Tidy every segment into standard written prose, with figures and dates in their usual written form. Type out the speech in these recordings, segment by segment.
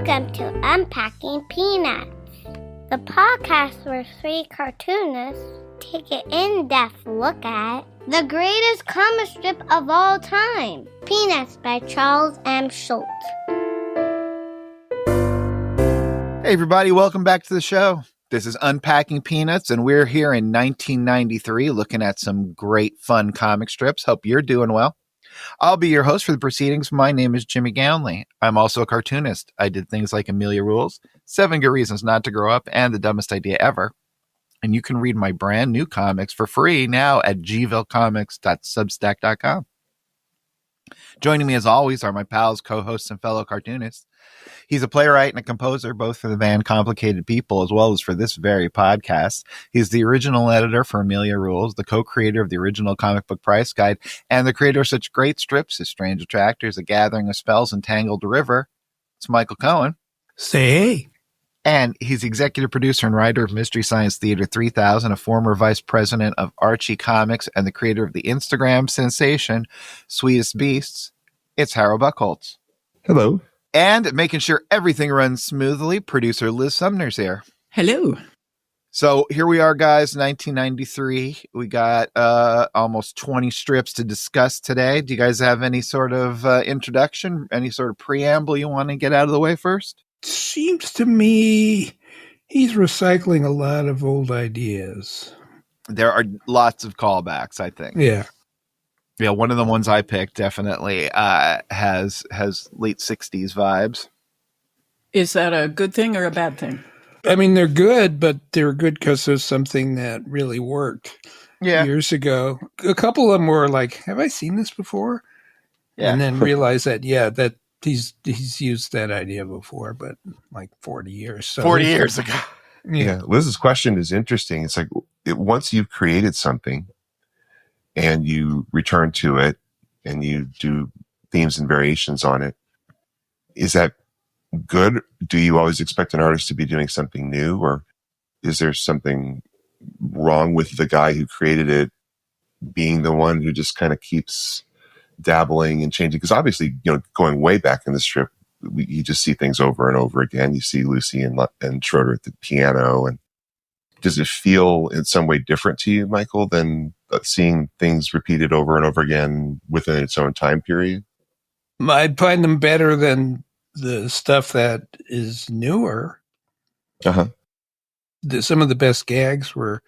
Welcome to Unpacking Peanuts, the podcast where three cartoonists take an in-depth look at the greatest comic strip of all time, Peanuts by Charles M. Schulz. Hey everybody, welcome back to the show. This is Unpacking Peanuts, and we're here in 1993 looking at some great fun comic strips. Hope you're doing well. I'll be your host for the proceedings. My name is Jimmy Gownley. I'm also a cartoonist. I did things like Amelia Rules, 7 Good Reasons Not to Grow Up, and The Dumbest Idea Ever. And you can read my brand new comics for free now at gvillecomics.substack.com. Joining me as always are my pals, co-hosts, and fellow cartoonists. He's a playwright and a composer, both for the band Complicated People as well as for this very podcast. He's the original editor for Amelia Rules, the co-creator of the original comic book price guide, and the creator of such great strips as Strange Attractors, A Gathering of Spells, and Tangled River. It's Michael Cohen. Say hey. And he's executive producer and writer of Mystery Science Theater 3000, a former vice president of Archie Comics, and the creator of the Instagram sensation, Sweetest Beasts. It's Harold Buchholz. Hello. And making sure everything runs smoothly, producer Liz Sumner's here. Hello. So here we are, guys, 1993. We got almost 20 strips to discuss today. Do you guys have any sort of introduction, any sort of preamble you want to get out of the way first? Seems to me he's recycling a lot of old ideas. There are lots of callbacks, I think. Yeah. Yeah, one of the ones I picked definitely has late 60s vibes. Is that a good thing or a bad thing? I mean, they're good, but they're good because there's something that really worked years ago. A couple of them were like, have I seen this before? Yeah. And then realize that, that he's used that idea before, but like 40 years. So 40 years ago. Yeah. Liz's question is interesting. It's like once you've created something, and you return to it and you do themes and variations on it, is that good? Do you always expect an artist to be doing something new, or is there something wrong with the guy who created it being the one who just kind of keeps dabbling and changing? Because obviously, going way back in the strip, you just see things over and over again. You see Lucy and Schroeder at the piano. And does it feel in some way different to you, Michael, than seeing things repeated over and over again within its own time period? I'd find them better than the stuff that is newer. Uh-huh. Some of the best gags were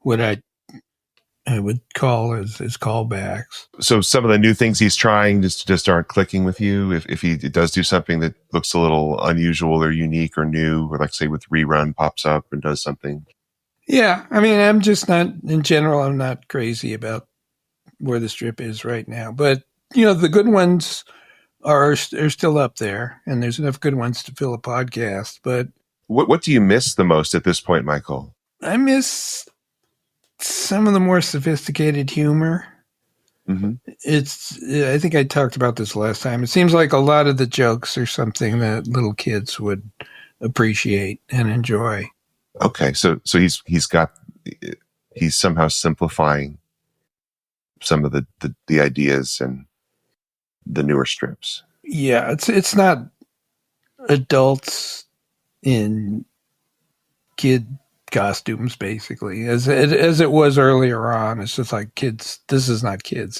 what I would call as callbacks. So some of the new things he's trying just aren't clicking with you. If he does do something that looks a little unusual or unique or new, or like say with Rerun pops up and does something. Yeah, I mean, I'm just not, in general, I'm not crazy about where the strip is right now. But, the good ones are still up there, and there's enough good ones to fill a podcast. But what do you miss the most at this point, Michael? I miss some of the more sophisticated humor. Mm-hmm. I think I talked about this last time. It seems like a lot of the jokes are something that little kids would appreciate and enjoy. Okay, so he's somehow simplifying some of the ideas and the newer strips. Yeah, it's not adults in kid costumes basically, as it was earlier on. It's just like kids. This is not kids.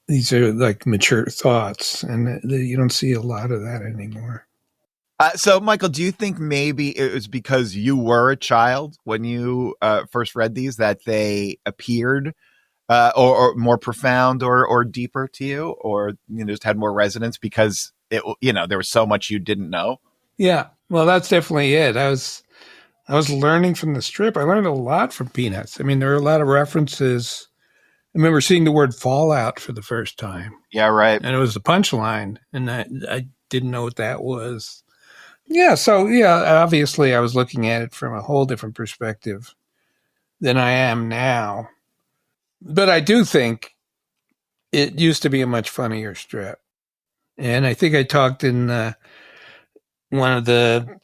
These are like mature thoughts, and you don't see a lot of that anymore. So, Michael, do you think maybe it was because you were a child when you first read these that they appeared or more profound or deeper to you, or just had more resonance because there was so much you didn't know? Yeah, well, that's definitely it. I was learning from the strip. I learned a lot from Peanuts. I mean, there are a lot of references. I remember seeing the word Fallout for the first time. Yeah, right. And it was the punchline, and I didn't know what that was. Yeah, so obviously I was looking at it from a whole different perspective than I am now. But I do think it used to be a much funnier strip. And I think I talked in one of the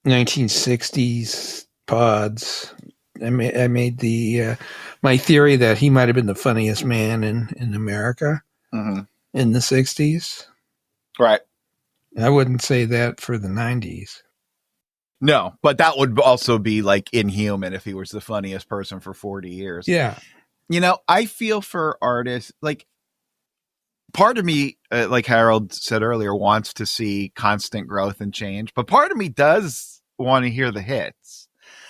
1960s pods. I made the my theory that he might have been the funniest man in America in the 60s. Right. I wouldn't say that for the 90s. No, but that would also be like inhuman if he was the funniest person for 40 years. Yeah. You know, I feel for artists, like part of me, like Harold said earlier, wants to see constant growth and change, but part of me does want to hear the hits.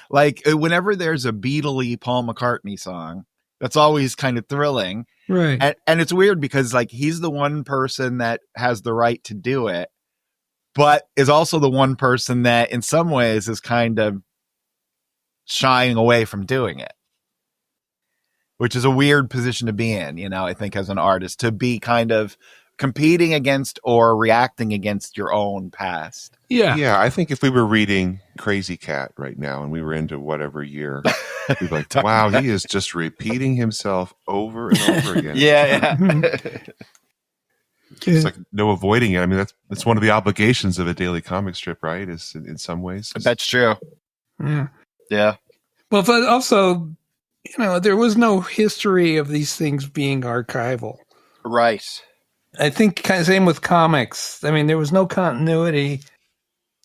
Like whenever there's a Beatle-y Paul McCartney song, that's always kind of thrilling. Right. And it's weird because like he's the one person that has the right to do it, but is also the one person that in some ways is kind of shying away from doing it, which is a weird position to be in, you know, I think as an artist, to be kind of competing against or reacting against your own past. Yeah. Yeah, I think if we were reading Crazy Cat right now and we were into whatever year, we'd be like, wow, he is just repeating himself over and over again. Yeah. It's like no avoiding it. I mean, that's one of the obligations of a daily comic strip, right? Is in some ways. That's true. Yeah. Yeah. Well, but also, you know, there was no history of these things being archival. Right. I think kind of same with comics. I mean, there was no continuity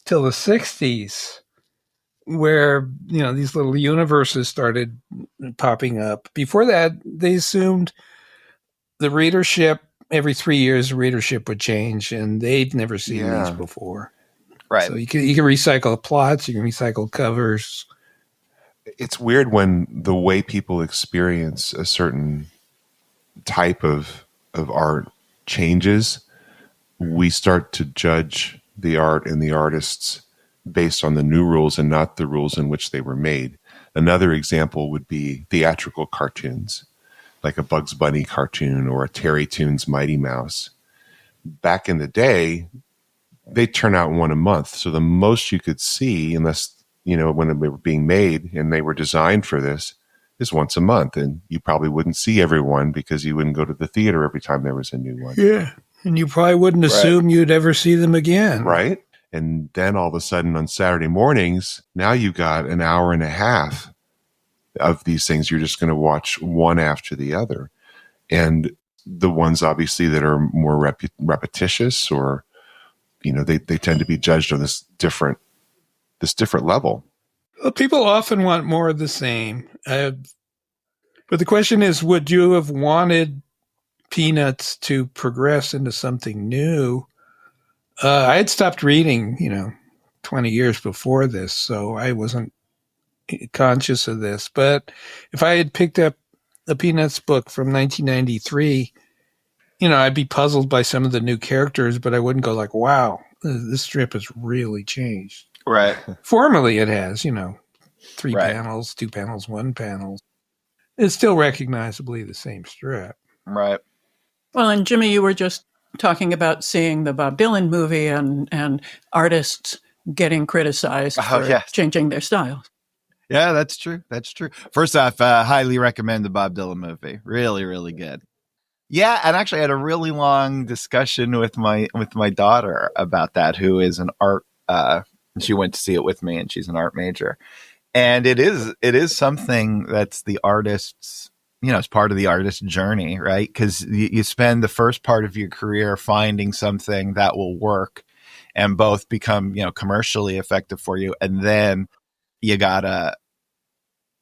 till the 60s where, you know, these little universes started popping up. Before that, they assumed the readership, every 3 years, the readership would change, and they'd never seen these before. Right. So you can recycle plots, you can recycle covers. It's weird when the way people experience a certain type of art changes. We start to judge the art and the artists based on the new rules and not the rules in which they were made. Another example would be theatrical cartoons, like a Bugs Bunny cartoon or a Terry Toons Mighty Mouse. Back in the day, they turn out one a month. So the most you could see, unless, you know, when they were being made and they were designed for this, is once a month. And you probably wouldn't see everyone because you wouldn't go to the theater every time there was a new one. Yeah. And you probably wouldn't assume you'd ever see them again. Right. And then all of a sudden on Saturday mornings, now you got an hour and a half of these things. You're just going to watch one after the other. And the ones obviously that are more repetitious, or, you know, they tend to be judged on this different level. Well, people often want more of the same. But the question is, would you have wanted Peanuts to progress into something new? I had stopped reading, 20 years before this, so I wasn't conscious of this. But if I had picked up a Peanuts book from 1993, I'd be puzzled by some of the new characters, but I wouldn't go like, wow, this strip has really changed. Right. Formally, it has, 3 Right. panels, 2 panels, 1 panel. It's still recognizably the same strip. Right. Well, and Jimmy, you were just talking about seeing the Bob Dylan movie and artists getting criticized for changing their style. Yeah, that's true. That's true. First off, highly recommend the Bob Dylan movie. Really, really good. Yeah, and actually I had a really long discussion with my daughter about that, who is an art she went to see it with me, and she's an art major. And it is something that's the artist's, it's part of the artist's journey, right? Because you spend the first part of your career finding something that will work and both become, commercially effective for you. And then you gotta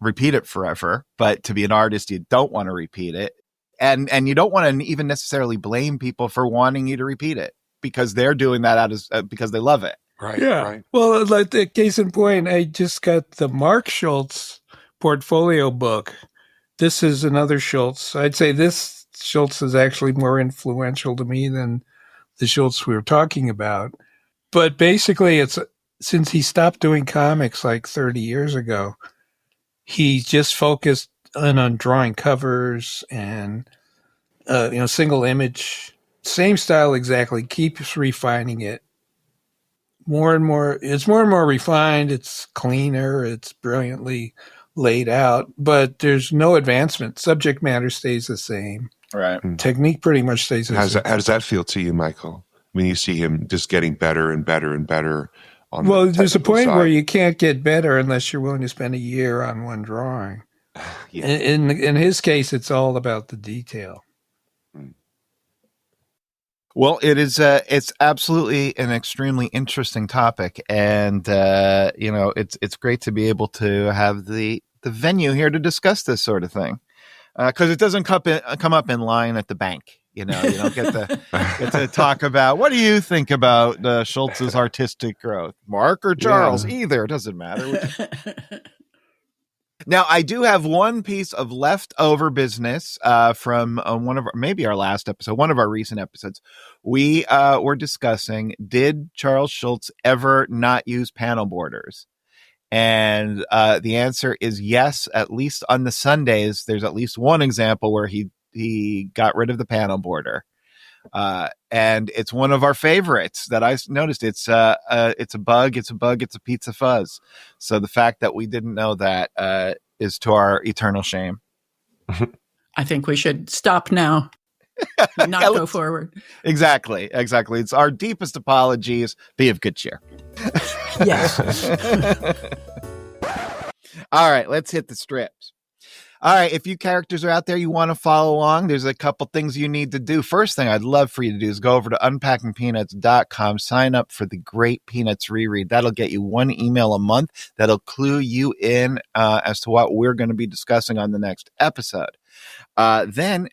repeat it forever. But to be an artist, you don't want to repeat it. And you don't want to even necessarily blame people for wanting you to repeat it, because they're doing that because they love it. Right. Yeah. Right. Well, like the case in point, I just got the Mark Schulz portfolio book. This is another Schulz. I'd say this Schulz is actually more influential to me than the Schulz we were talking about. But basically, it's since he stopped doing comics like 30 years ago, he just focused on drawing covers and, single image, same style exactly, keeps refining it. More and more refined. It's cleaner. It's brilliantly laid out, but there's no advancement. Subject matter stays the same. Right. Technique pretty much stays the same. How does that feel to you, Michael? When you see him just getting better and better and better on Well, the there's a technical point side. where you can't get better unless you're willing to spend a year on one drawing. Yeah. In his case, it's all about the detail. Well, it's absolutely an extremely interesting topic, and it's great to be able to have the venue here to discuss this sort of thing, because it doesn't come up in line at the bank. You don't get to talk about, what do you think about Schulz's artistic growth, Mark or Charles? Yeah. Either, it doesn't matter. Now, I do have one piece of leftover business from one of our last episode, one of our recent episodes. We were discussing, did Charles Schulz ever not use panel borders? And the answer is yes. At least on the Sundays, there's at least one example where he got rid of the panel border. And it's one of our favorites that I noticed. It's a bug. It's a pizza fuzz. So the fact that we didn't know that is to our eternal shame. I think we should stop now. Not go forward. Exactly. It's our deepest apologies. Be of good cheer. Yes. All right, let's hit the strips. All right, if you characters are out there, you want to follow along, there's a couple things you need to do. First thing I'd love for you to do is go over to unpackingpeanuts.com, sign up for the Great Peanuts Reread. That'll get you one email a month. That'll clue you in as to what we're going to be discussing on the next episode. Then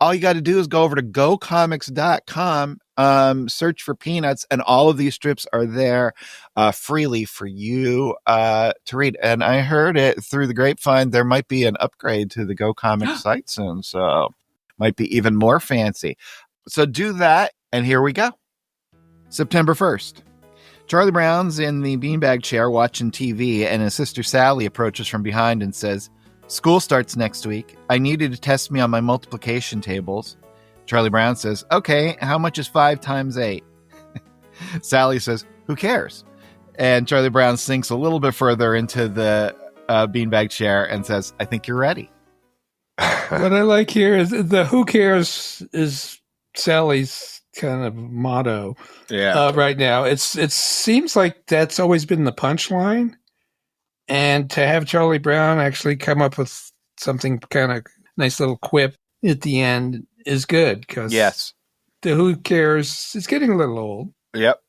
all you got to do is go over to gocomics.com, search for Peanuts, and all of these strips are there freely for you to read. And I heard it through the grapevine, there might be an upgrade to the Go Comics site soon, so might be even more fancy. So do that, and here we go. September 1st. Charlie Brown's in the beanbag chair watching TV, and his sister Sally approaches from behind and says, "School starts next week. I need you to test me on my multiplication tables." Charlie Brown says, "Okay, how much is 5 times 8? Sally says, "Who cares?" And Charlie Brown sinks a little bit further into the beanbag chair and says, "I think you're ready." What I like here is the "who cares" is Sally's kind of motto right now. It seems like that's always been the punchline. And to have Charlie Brown actually come up with something kind of nice little quip at the end is good, because the "who cares" is getting a little old. Yep.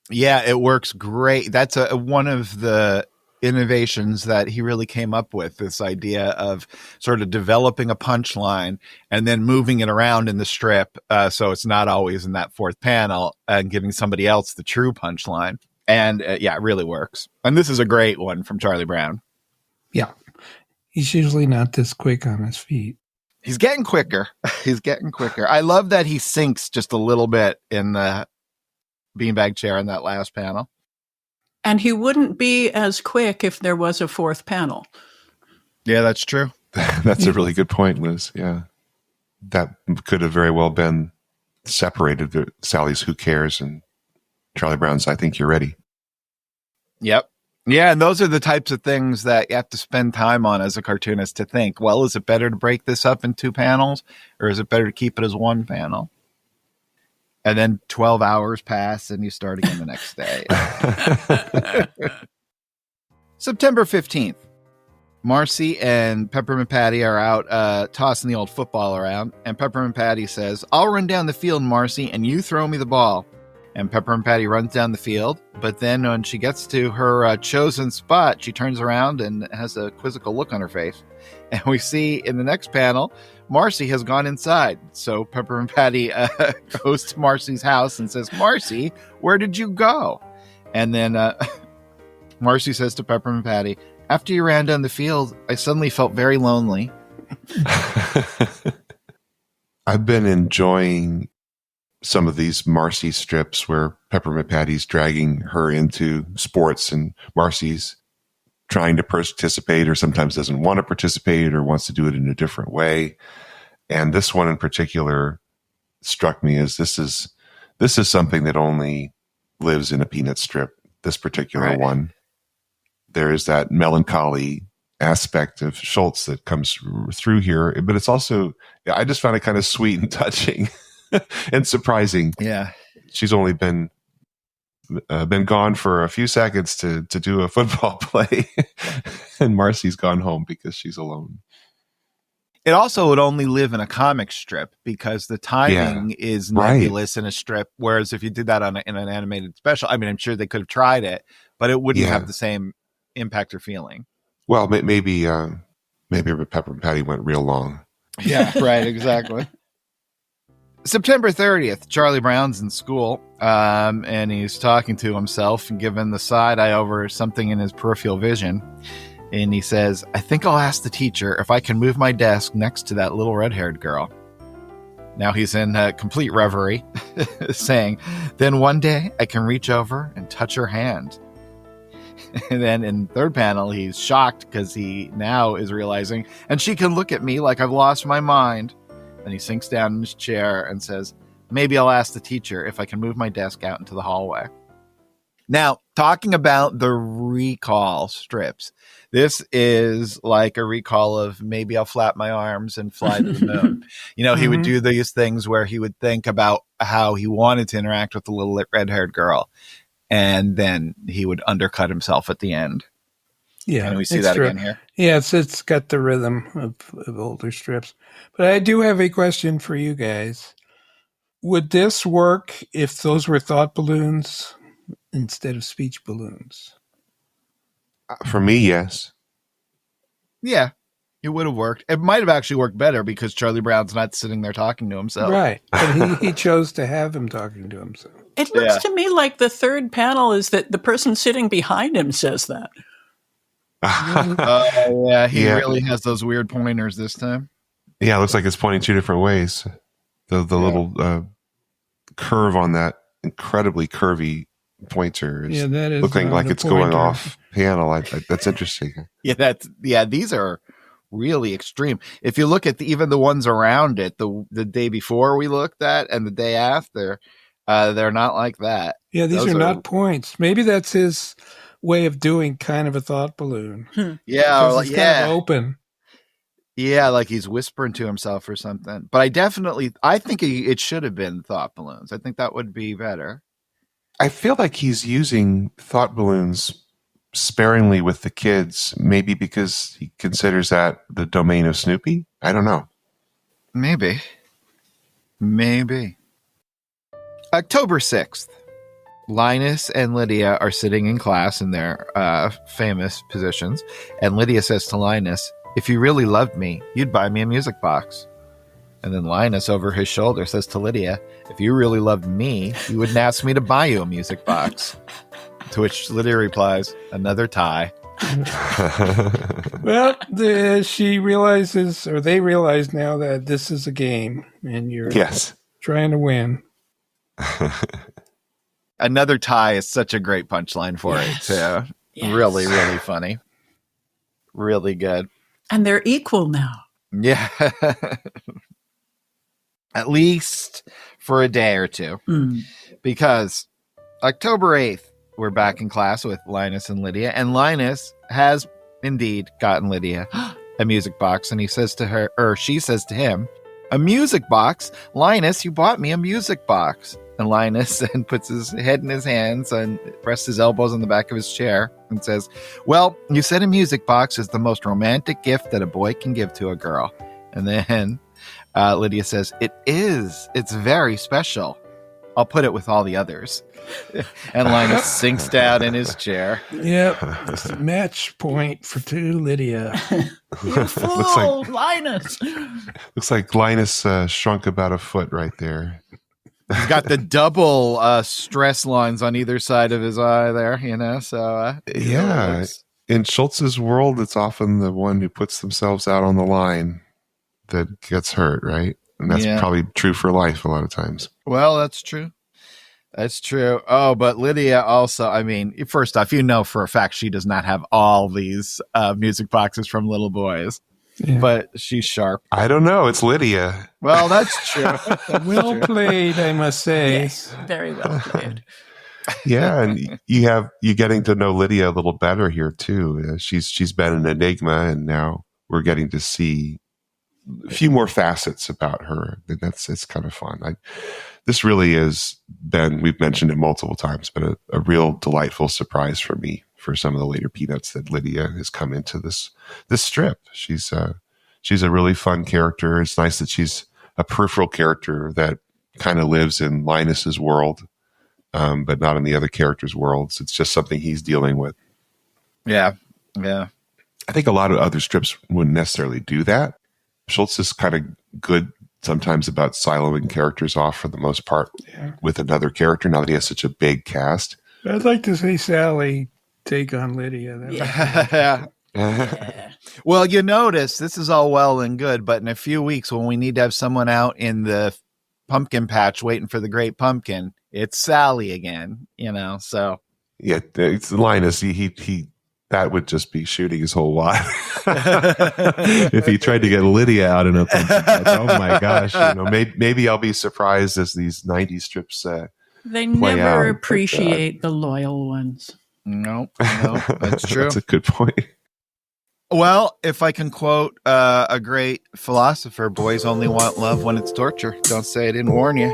Yeah, it works great. That's one of the innovations that he really came up with, this idea of sort of developing a punchline and then moving it around in the strip so it's not always in that fourth panel and giving somebody else the true punchline. And it really works. And this is a great one from Charlie Brown. Yeah. He's usually not this quick on his feet. He's getting quicker. I love that he sinks just a little bit in the beanbag chair in that last panel. And he wouldn't be as quick if there was a fourth panel. Yeah, that's true. That's a really good point, Liz. Yeah. That could have very well been separated, Sally's "who cares" and Charlie Brown's "I think you're ready." Yep. Yeah, and those are the types of things that you have to spend time on as a cartoonist to think, well, is it better to break this up in 2 panels, or is it better to keep it as 1 panel? And then 12 hours pass and you start again the next day. September 15th. Marcie and Peppermint Patty are out tossing the old football around, and Peppermint Patty says, "I'll run down the field, Marcie, and you throw me the ball." And Peppermint Patty runs down the field, but then when she gets to her chosen spot, she turns around and has a quizzical look on her face. And we see in the next panel, Marcie has gone inside. So Peppermint Patty goes to Marcie's house and says, "Marcie, where did you go?" And then Marcie says to Peppermint Patty, "After you ran down the field, I suddenly felt very lonely." I've been enjoying some of these Marcie strips where Peppermint Patty's dragging her into sports and Marcie's trying to participate, or sometimes doesn't want to participate, or wants to do it in a different way. And this one in particular struck me as this is something that only lives in a Peanut strip, this particular one. There is that melancholy aspect of Schulz that comes through here, but it's also, I just found it kind of sweet and touching. And surprising. Yeah. She's only been gone for a few seconds to do a football play. And Marcie's gone home because she's alone. It also would only live in a comic strip because the timing is nebulous in a strip. Whereas if you did that in an animated special, I mean, I'm sure they could have tried it, but it wouldn't have the same impact or feeling. Well, maybe Pepper and Patty went real long. Yeah, right, exactly. September 30th, Charlie Brown's in school, and he's talking to himself and giving the side eye over something in his peripheral vision. And he says, I think I'll ask the teacher if I can move my desk next to that little red-haired girl. Now he's in complete reverie, saying, then one day I can reach over and touch her hand. And then in the third panel, he's shocked because he now is realizing, and she can look at me like I've lost my mind. And he sinks down in his chair and says, maybe I'll ask the teacher if I can move my desk out into the hallway. Now, talking about the recall strips, this is like a recall of maybe I'll flap my arms and fly to the moon. He would do these things where he would think about how he wanted to interact with the little red-haired girl, and then he would undercut himself at the end. Yeah, and we see that again here. Yeah, it's got the rhythm of older strips. But I do have a question for you guys. Would this work if those were thought balloons instead of speech balloons? For me, yes. Yeah, it would have worked. It might have actually worked better because Charlie Brown's not sitting there talking to himself. Right, but he chose to have him talking to himself. It looks to me like the third panel is that the person sitting behind him says that. He really has those weird pointers this time. Yeah, it looks like it's pointing two different ways. The little curve on that incredibly curvy pointer is looking like it's going off panel. That's interesting. These are really extreme. If you look at even the ones around it, the day before we looked at and the day after, they're not like that. Yeah, these are not points. Maybe that's his way of doing kind of a thought balloon. Yeah, it's kind of open. Yeah, like he's whispering to himself or something. But I think it should have been thought balloons. I think that would be better. I feel like he's using thought balloons sparingly with the kids, maybe because he considers that the domain of Snoopy. I don't know. Maybe. October 6th. Linus and Lydia are sitting in class in their famous positions. And Lydia says to Linus, if you really loved me, you'd buy me a music box. And then Linus over his shoulder says to Lydia, if you really loved me, you wouldn't ask me to buy you a music box. To which Lydia replies, another tie. Well, she realizes, or they realize now that this is a game and you're trying to win. Another tie is such a great punchline for it, too. Yes. Really, really funny. Really good. And they're equal now. Yeah. At least for a day or two. Because October 8th, we're back in class with Linus and Lydia. And Linus has indeed gotten Lydia a music box. And he says to her, or she says to him, a music box? Linus, you bought me a music box. And Linus then puts his head in his hands and rests his elbows on the back of his chair and says, well, you said a music box is the most romantic gift that a boy can give to a girl. And then Lydia says, it is. It's very special. I'll put it with all the others. And Linus sinks down in his chair. Yep. It's a match point for Lydia. You fool, Linus. Looks like Linus shrunk about a foot right there. He's got the double stress lines on either side of his eye there, so. In Schultz's world, it's often the one who puts themselves out on the line that gets hurt, right? And that's probably true for life a lot of times. Well, that's true. That's true. Oh, but Lydia also, first off, for a fact she does not have all these music boxes from little boys. Yeah. But she's sharp. I don't know. It's Lydia. Well, that's true. Well played, I must say. Yes, very well played. Yeah, and you're getting to know Lydia a little better here too. She's been an enigma, and now we're getting to see a few more facets about her. It's kind of fun. This really has been, we've mentioned it multiple times, but a real delightful surprise for me for some of the later Peanuts that Lydia has come into this strip. She's she's a really fun character. It's nice that she's a peripheral character that kind of lives in Linus's world, but not in the other characters' worlds. It's just something he's dealing with. Yeah. I think a lot of other strips wouldn't necessarily do that. Schulz is kind of good sometimes about siloing characters off for the most part with another character, now that he has such a big cast. I'd like to see Sally take on Lydia. Well, you notice this is all well and good, but in a few weeks when we need to have someone out in the pumpkin patch waiting for the great pumpkin, it's Sally again, so. Yeah, it's Linus. He that would just be shooting his whole wad. If he tried to get Lydia out in a pumpkin patch, oh my gosh, maybe I'll be surprised as these 90s strips they never appreciate the loyal ones. No, that's true. That's a good point. Well, if I can quote a great philosopher, boys only want love when it's torture. Don't say I didn't warn you.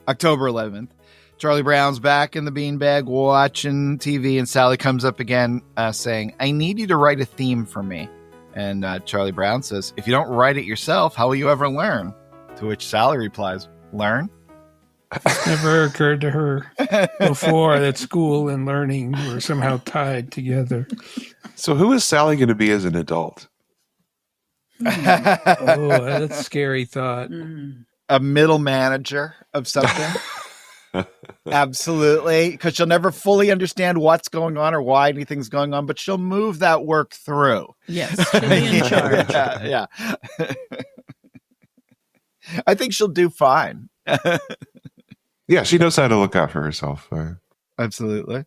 October 11th. Charlie Brown's back in the beanbag watching TV, and Sally comes up again saying, I need you to write a theme for me. And Charlie Brown says, if you don't write it yourself, how will you ever learn? To which Sally replies, learn? It's never occurred to her before that school and learning were somehow tied together. So who is Sally going to be as an adult? That's a scary thought. A middle manager of something. Absolutely, because she'll never fully understand what's going on or why anything's going on, but she'll move that work through. Yes, she'll be in charge. Yeah. I think she'll do fine. Yeah, she knows how to look out for herself. Absolutely.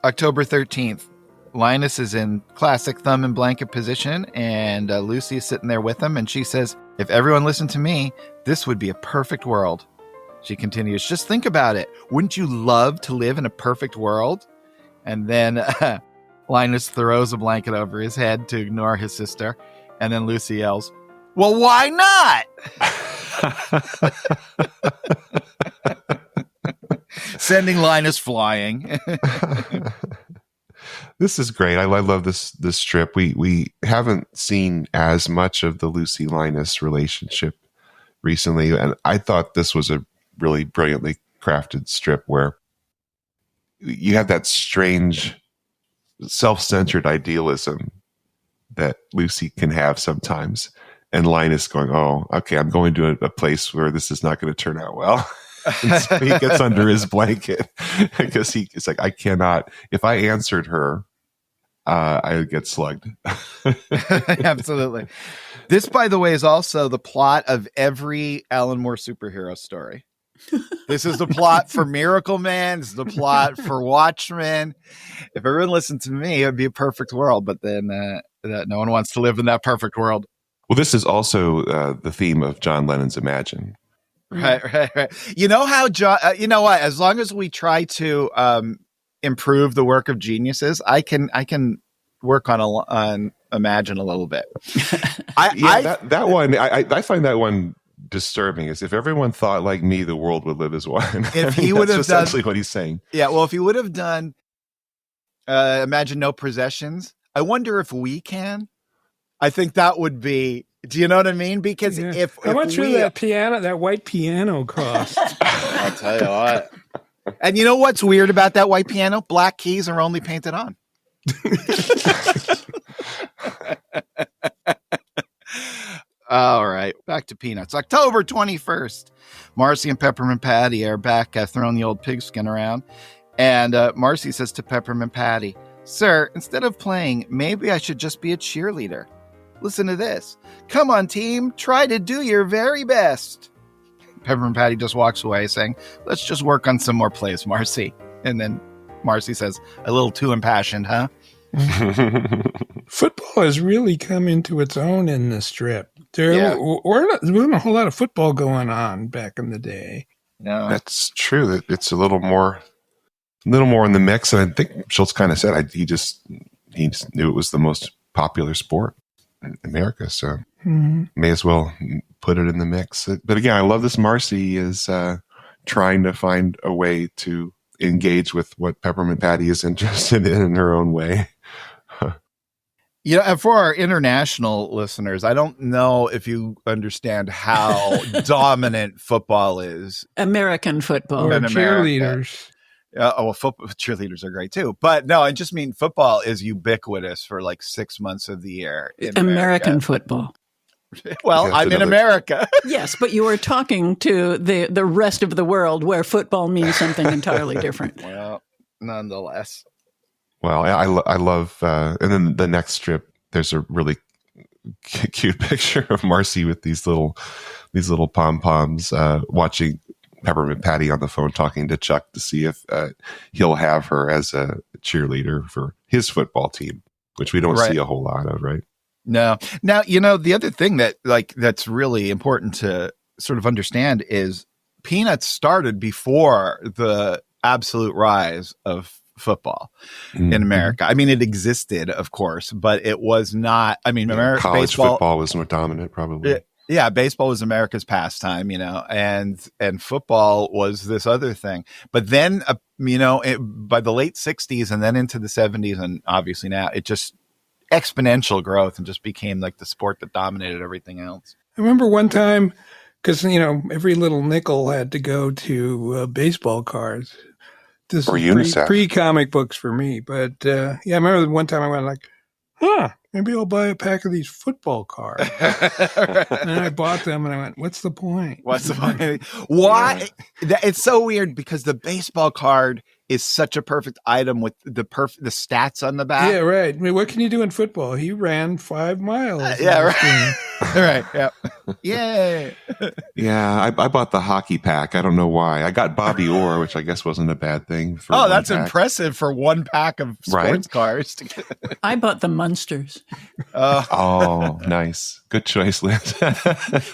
October 13th. Linus is in classic thumb and blanket position, and Lucy is sitting there with him, and she says, if everyone listened to me, this would be a perfect world. She continues, just think about it. Wouldn't you love to live in a perfect world? And then Linus throws a blanket over his head to ignore his sister. And then Lucy yells, well, why not? Sending Linus flying. This is great. I love this strip. We haven't seen as much of the Lucy-Linus relationship recently, and I thought this was a really brilliantly crafted strip where you have that strange self-centered idealism that Lucy can have sometimes, and Linus going, oh, okay, I'm going to a place where this is not going to turn out well. And so he gets under his blanket because it's like, I cannot, if I answered her, I would get slugged. Absolutely. This, by the way, is also the plot of every Alan Moore superhero story. This is the plot for Miracle Man. This is the plot for Watchmen. If everyone listened to me, it would be a perfect world. But then no one wants to live in that perfect world. Well, this is also the theme of John Lennon's Imagine. Right. You know how John? You know what? As long as we try to improve the work of geniuses, I can work on Imagine a little bit. That one. I find that one disturbing. Is if everyone thought like me, the world would live as one. If he would have essentially what he's saying. Yeah. Well, if he would have done Imagine No Possessions, I wonder if we can. I think that would be. Do you know what I mean? Because if how much would that white piano cost? I'll tell you what. And you know what's weird about that white piano? Black keys are only painted on. All right, back to Peanuts. October 21st. Marcie and Peppermint Patty are back throwing the old pigskin around. And Marcie says to Peppermint Patty, sir, instead of playing, maybe I should just be a cheerleader. Listen to this. Come on, team. Try to do your very best. Peppermint Patty just walks away saying, let's just work on some more plays, Marcie. And then Marcie says, a little too impassioned, huh? Football has really come into its own in this strip. There wasn't a whole lot of football going on back in the day. No, that's true. It's a little more in the mix. And I think Schulz kind of said he knew it was the most popular sport in America, so may as well put it in the mix. But again, I love this. Marcie is trying to find a way to engage with what Peppermint Patty is interested in her own way. And for our international listeners, I don't know if you understand how dominant football is. American football. Or cheerleaders. Football cheerleaders are great too. But no, I just mean football is ubiquitous for like 6 months of the year. In American football. Well, I'm in America. Yes, but you are talking to the rest of the world where football means something entirely different. Well, nonetheless. Well, I love, and then the next strip, there's a really cute picture of Marcie with these little pom-poms, watching Peppermint Patty on the phone talking to Chuck to see if he'll have her as a cheerleader for his football team, which we don't see a whole lot of, right? No. Now, the other thing that's really important to sort of understand is Peanuts started before the absolute rise of football in America. I mean, it existed, of course, but it was not. I mean, college football was more dominant, probably. Baseball was America's pastime, and football was this other thing. But then, by the late 60s and then into the 70s, and obviously now, it just exponential growth and just became like the sport that dominated everything else. I remember one time, because, every little nickel had to go to baseball cards. This is pre-comic books for me. But, I remember one time I went like, maybe I'll buy a pack of these football cards. And I bought them and I went, what's the point? What's the point? Why? Yeah. It's so weird because the baseball card is such a perfect item with the stats on the back. Yeah, right. I mean, what can you do in football? He ran 5 miles. Right. Right. Yeah. Yay. Yeah, I bought the hockey pack. I don't know why. I got Bobby Orr, which I guess wasn't a bad thing. That's impressive for one pack of sports cards. I bought the Munsters. Oh, nice. Good choice, Liz.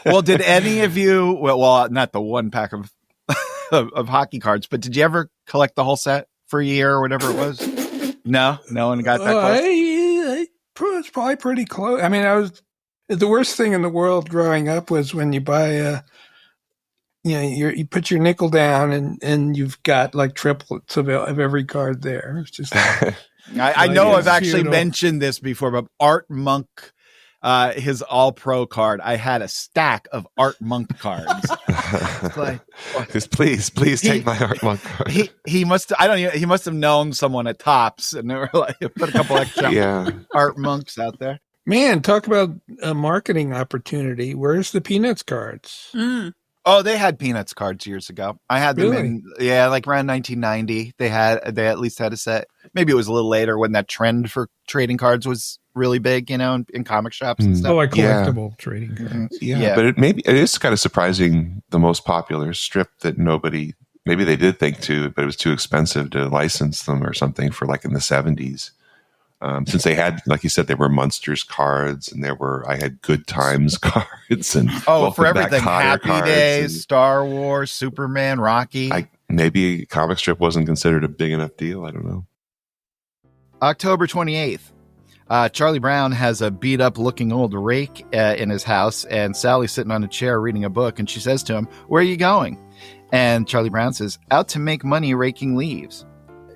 Well, did any of you? Well, not the one pack of hockey cards, but did you ever collect the whole set for a year or whatever it was? No one got that close. It's probably pretty close. I mean, the worst thing in the world growing up was when you buy you put your nickel down and you've got like triplets of every card there. It's just I know I've actually mentioned this before, but Art Monk, his all-pro card, I had a stack of Art Monk cards. Please take my Art Monk card. He must have known someone at Topps, and they were like, put a couple extra Art Monks out there. Man, talk about a marketing opportunity. Where's the Peanuts cards? Oh, they had Peanuts cards years ago. I had them like around 1990. They at least had a set. Maybe it was a little later when that trend for trading cards was really big, in comic shops and stuff. Oh, like collectible trading cards. Yeah, but it is kind of surprising the most popular strip that maybe they did think to, but it was too expensive to license them or something for like in the 70s. Since they had, like you said, there were Munsters cards and I had Good Times cards and for everything, Happy Days, Star Wars, Superman, Rocky. Maybe a comic strip wasn't considered a big enough deal. I don't know. October 28th. Charlie Brown has a beat up looking old rake in his house, and Sally's sitting on a chair reading a book, and she says to him, "Where are you going?" And Charlie Brown says, "Out to make money raking leaves."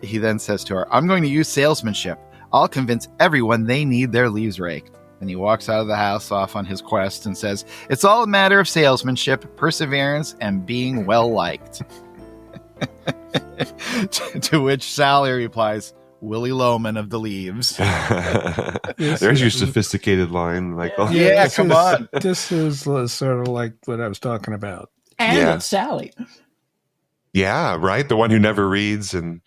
He then says to her, "I'm going to use salesmanship. I'll convince everyone they need their leaves raked." And he walks out of the house off on his quest and says, "It's all a matter of salesmanship, perseverance, and being well liked." To which Sally replies, "Willie Loman of the Leaves." There's your sophisticated line, Michael. Yeah, come on. This is sort of like what I was talking about. And it's Sally. Yeah, right. The one who never reads, and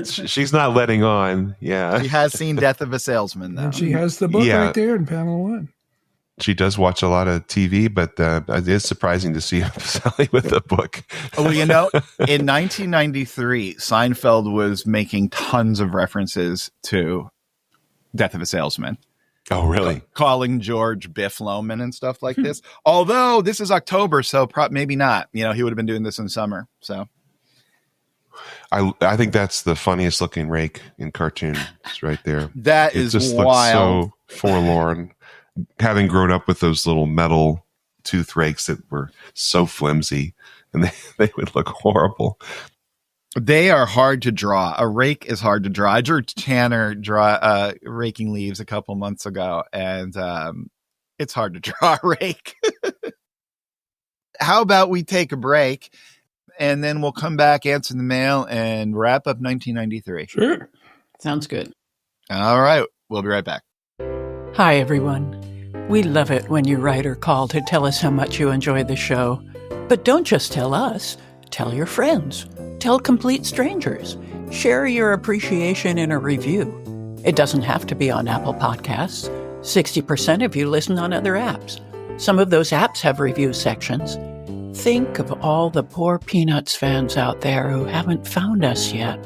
she's not letting on. Yeah, she has seen Death of a Salesman, though. And she has the book right there in panel 1. She does watch a lot of TV, but it is surprising to see Sally with a book. Well, in 1993, Seinfeld was making tons of references to Death of a Salesman. Oh, really? Calling George Biff Loman and stuff like this. Although this is October, so maybe not. He would have been doing this in summer. So I think that's the funniest looking rake in cartoons right there. That it is just wild. Looks so forlorn. Having grown up with those little metal tooth rakes that were so flimsy, and they would look horrible. They are hard to draw. A rake is hard to draw. I drew Tanner raking leaves a couple months ago, and it's hard to draw a rake. How about we take a break, and then we'll come back, answer the mail, and wrap up 1993. Sure. Sounds good. All right. We'll be right back. Hi, everyone. We love it when you write or call to tell us how much you enjoy the show. But don't just tell us. Tell your friends. Tell complete strangers. Share your appreciation in a review. It doesn't have to be on Apple Podcasts. 60% of you listen on other apps. Some of those apps have review sections. Think of all the poor Peanuts fans out there who haven't found us yet.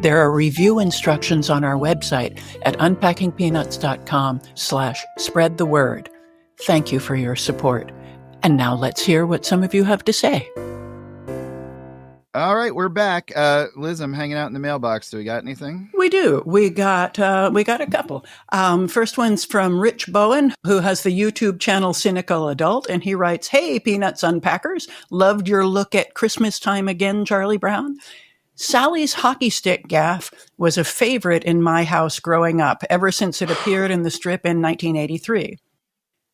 There are review instructions on our website at unpackingpeanuts.com/spread the word. Thank you for your support. And now let's hear what some of you have to say. All right, we're back. Liz, I'm hanging out in the mailbox. Do we got anything? We do. We got a couple. First one's from Rich Bowen, who has the YouTube channel Cynical Adult, and he writes, "Hey, Peanuts Unpackers. Loved your look at Christmas Time Again, Charlie Brown. Sally's hockey stick gaffe was a favorite in my house growing up, ever since it appeared in the strip in 1983.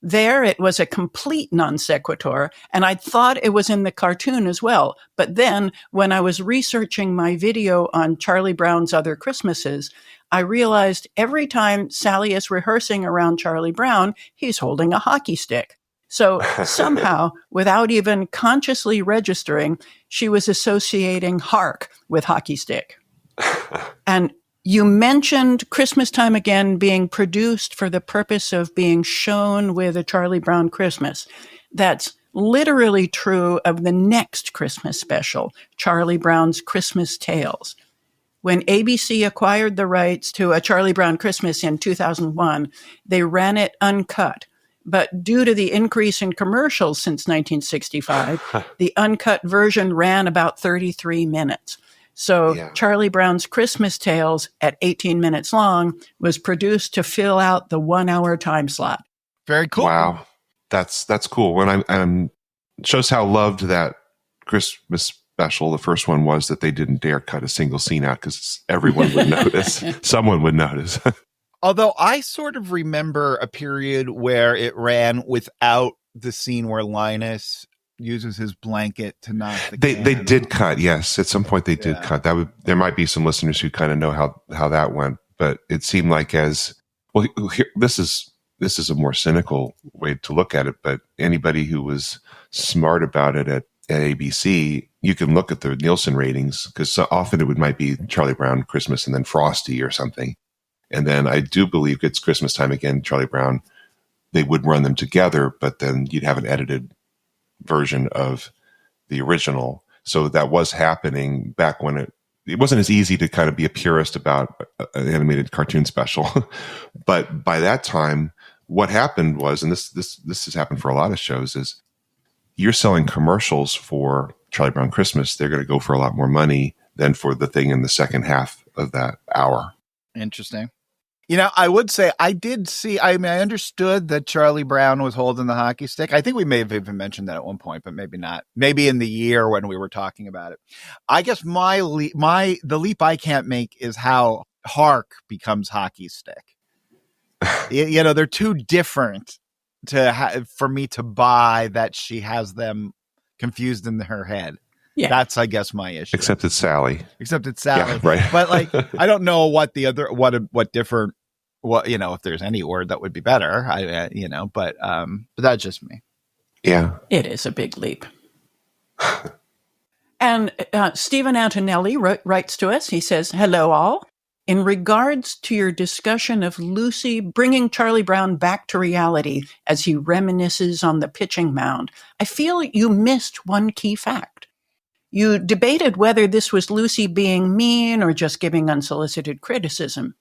There, it was a complete non sequitur, and I thought it was in the cartoon as well. But then, when I was researching my video on Charlie Brown's Other Christmases, I realized every time Sally is rehearsing around Charlie Brown, he's holding a hockey stick. So somehow, without even consciously registering, she was associating hark with hockey stick. And you mentioned Christmas Time Again being produced for the purpose of being shown with a Charlie Brown Christmas. That's literally true of the next Christmas special, Charlie Brown's Christmas Tales. When ABC acquired the rights to A Charlie Brown Christmas in 2001, they ran it uncut. But due to the increase in commercials since 1965, the uncut version ran about 33 minutes. So Charlie Brown's Christmas Tales, at 18 minutes long, was produced to fill out the 1 hour time slot. Very cool. Wow. That's cool. When I'm shows how loved that Christmas special, the first one, was, that they didn't dare cut a single scene out because everyone would notice. Someone would notice. Although I sort of remember a period where it ran without the scene where Linus uses his blanket to knock the can. They did cut, yes. At some point they did cut. There might be some listeners who kind of know how that went, but it seemed like this is a more cynical way to look at it, but anybody who was smart about it at ABC, you can look at the Nielsen ratings, because so often it might be Charlie Brown Christmas and then Frosty or something. And then I do believe it's Christmas Time Again, Charlie Brown. They would run them together, but then you'd have an edited version of the original. So that was happening back when it wasn't as easy to kind of be a purist about an animated cartoon special. But by that time, what happened was, and this has happened for a lot of shows, is you're selling commercials for Charlie Brown Christmas. They're going to go for a lot more money than for the thing in the second half of that hour. Interesting. You know, I would say I understood that Charlie Brown was holding the hockey stick. I think we may have even mentioned that at one point, but maybe not. Maybe in the year when we were talking about it. I guess the leap I can't make is how hark becomes hockey stick. You know, they're too different for me to buy that she has them confused in her head. Yeah. That's, I guess, my issue. Except it's Sally. Yeah, right. But like, I don't know what different, if there's any word that would be better, but that's just me. Yeah. It is a big leap. And Stephen Antonelli writes to us. He says, "Hello, all. In regards to your discussion of Lucy bringing Charlie Brown back to reality as he reminisces on the pitching mound, I feel you missed one key fact. You debated whether this was Lucy being mean or just giving unsolicited criticism.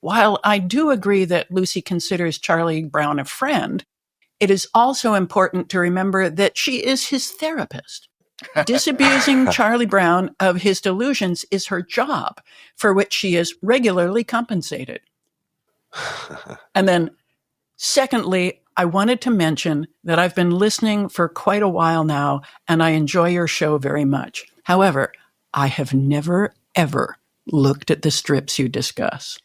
While I do agree that Lucy considers Charlie Brown a friend, it is also important to remember that she is his therapist. Disabusing Charlie Brown of his delusions is her job, for which she is regularly compensated." And then, secondly, I wanted to mention that I've been listening for quite a while now, and I enjoy your show very much. However, I have never, ever looked at the strips you discuss.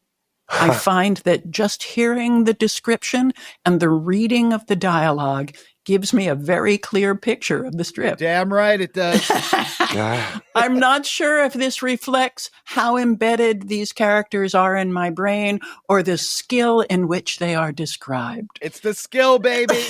I find that just hearing the description and the reading of the dialogue gives me a very clear picture of the strip. Damn right it does. I'm not sure if this reflects how embedded these characters are in my brain or the skill in which they are described. It's the skill, baby.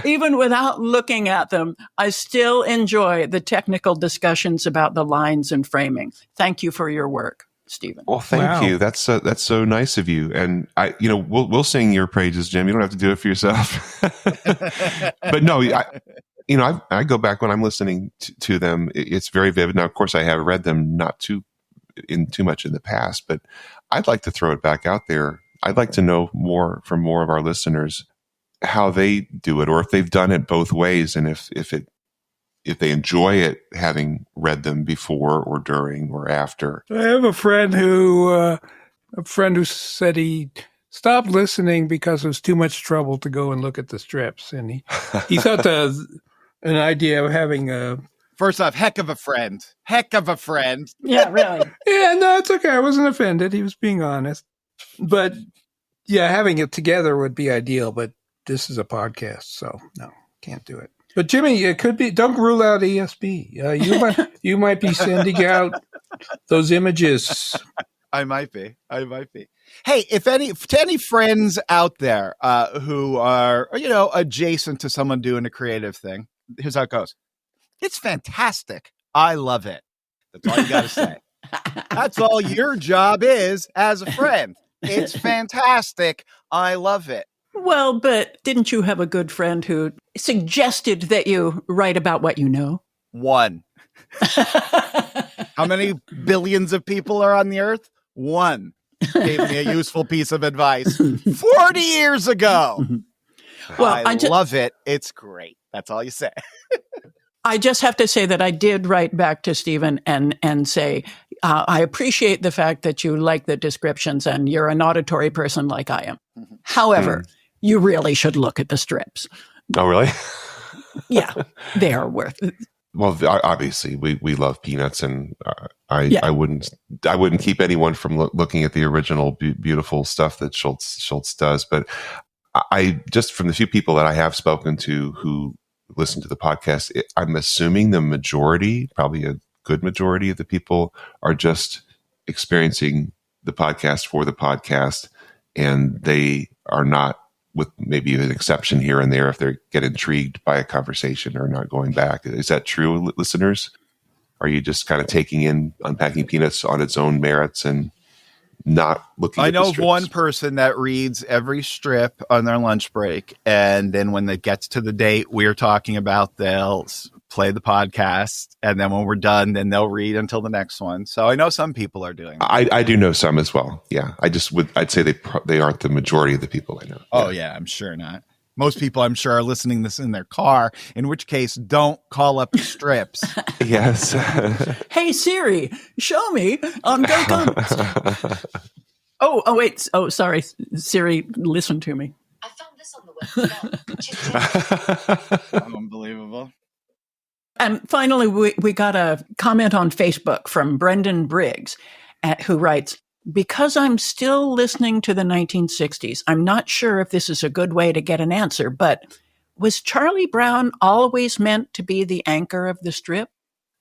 Even without looking at them, I still enjoy the technical discussions about the lines and framing. Thank you for your work, Stephen. Well, thank you. That's so nice of you. And we'll sing your praises, Jim. You don't have to do it for yourself. But no, I go back when I'm listening to them. It's very vivid. Now, of course, I have read them not too much in the past, but I'd like to throw it back out there. I'd like to know more from more of our listeners how they do it, or if they've done it both ways, and if they enjoy it, having read them before or during or after. I have a friend who said he stopped listening because it was too much trouble to go and look at the strips, and he thought an idea of having a. First off, heck of a friend. Yeah, really. Yeah, no, it's okay. I wasn't offended. He was being honest. But yeah, having it together would be ideal. But this is a podcast, so no, can't do it. But Jimmy, it could be. Don't rule out ESB. You might be sending out those images. I might be. Hey, to any friends out there who are adjacent to someone doing a creative thing, here's how it goes. It's fantastic. I love it. That's all you got to say. That's all your job is as a friend. It's fantastic. I love it. Well, but didn't you have a good friend who suggested that you write about what you know? One. How many billions of people are on the earth? One gave me a useful piece of advice 40 years ago. Well, I love it. It's great. That's all you say. I just have to say that I did write back to Stephen and say, I appreciate the fact that you like the descriptions and you're an auditory person like I am. Mm-hmm. However, you really should look at the strips. Oh, really? Yeah, they are worth it. Well, obviously, we love Peanuts, and I wouldn't keep anyone from looking at the original beautiful stuff that Schulz does. But I just, from the few people that I have spoken to who listen to the podcast, I'm assuming the majority, probably a good majority of the people, are just experiencing the podcast for the podcast, and they are not, with maybe an exception here and there, if they get intrigued by a conversation or not going back. Is that true, listeners? Are you just kind of taking in Unpacking Peanuts on its own merits and not looking at the strips? I know of one person that reads every strip on their lunch break, and then when it gets to the date we're talking about, they'll play the podcast, and then when we're done, then they'll read until the next one. So I know some people are doing that. I do know some as well. Yeah, I'd say they aren't the majority of the people I know. Oh yeah, I'm sure not. Most people, I'm sure, are listening to this in their car, in which case, don't call up the strips. Yes. Hey, Siri, show me on Go Comics. Oh, wait. Oh, sorry. Siri, listen to me. I found this on the web. Unbelievable. And finally, we got a comment on Facebook from Brendan Briggs, who writes, because I'm still listening to the 1960s, I'm not sure if this is a good way to get an answer, but was Charlie Brown always meant to be the anchor of the strip?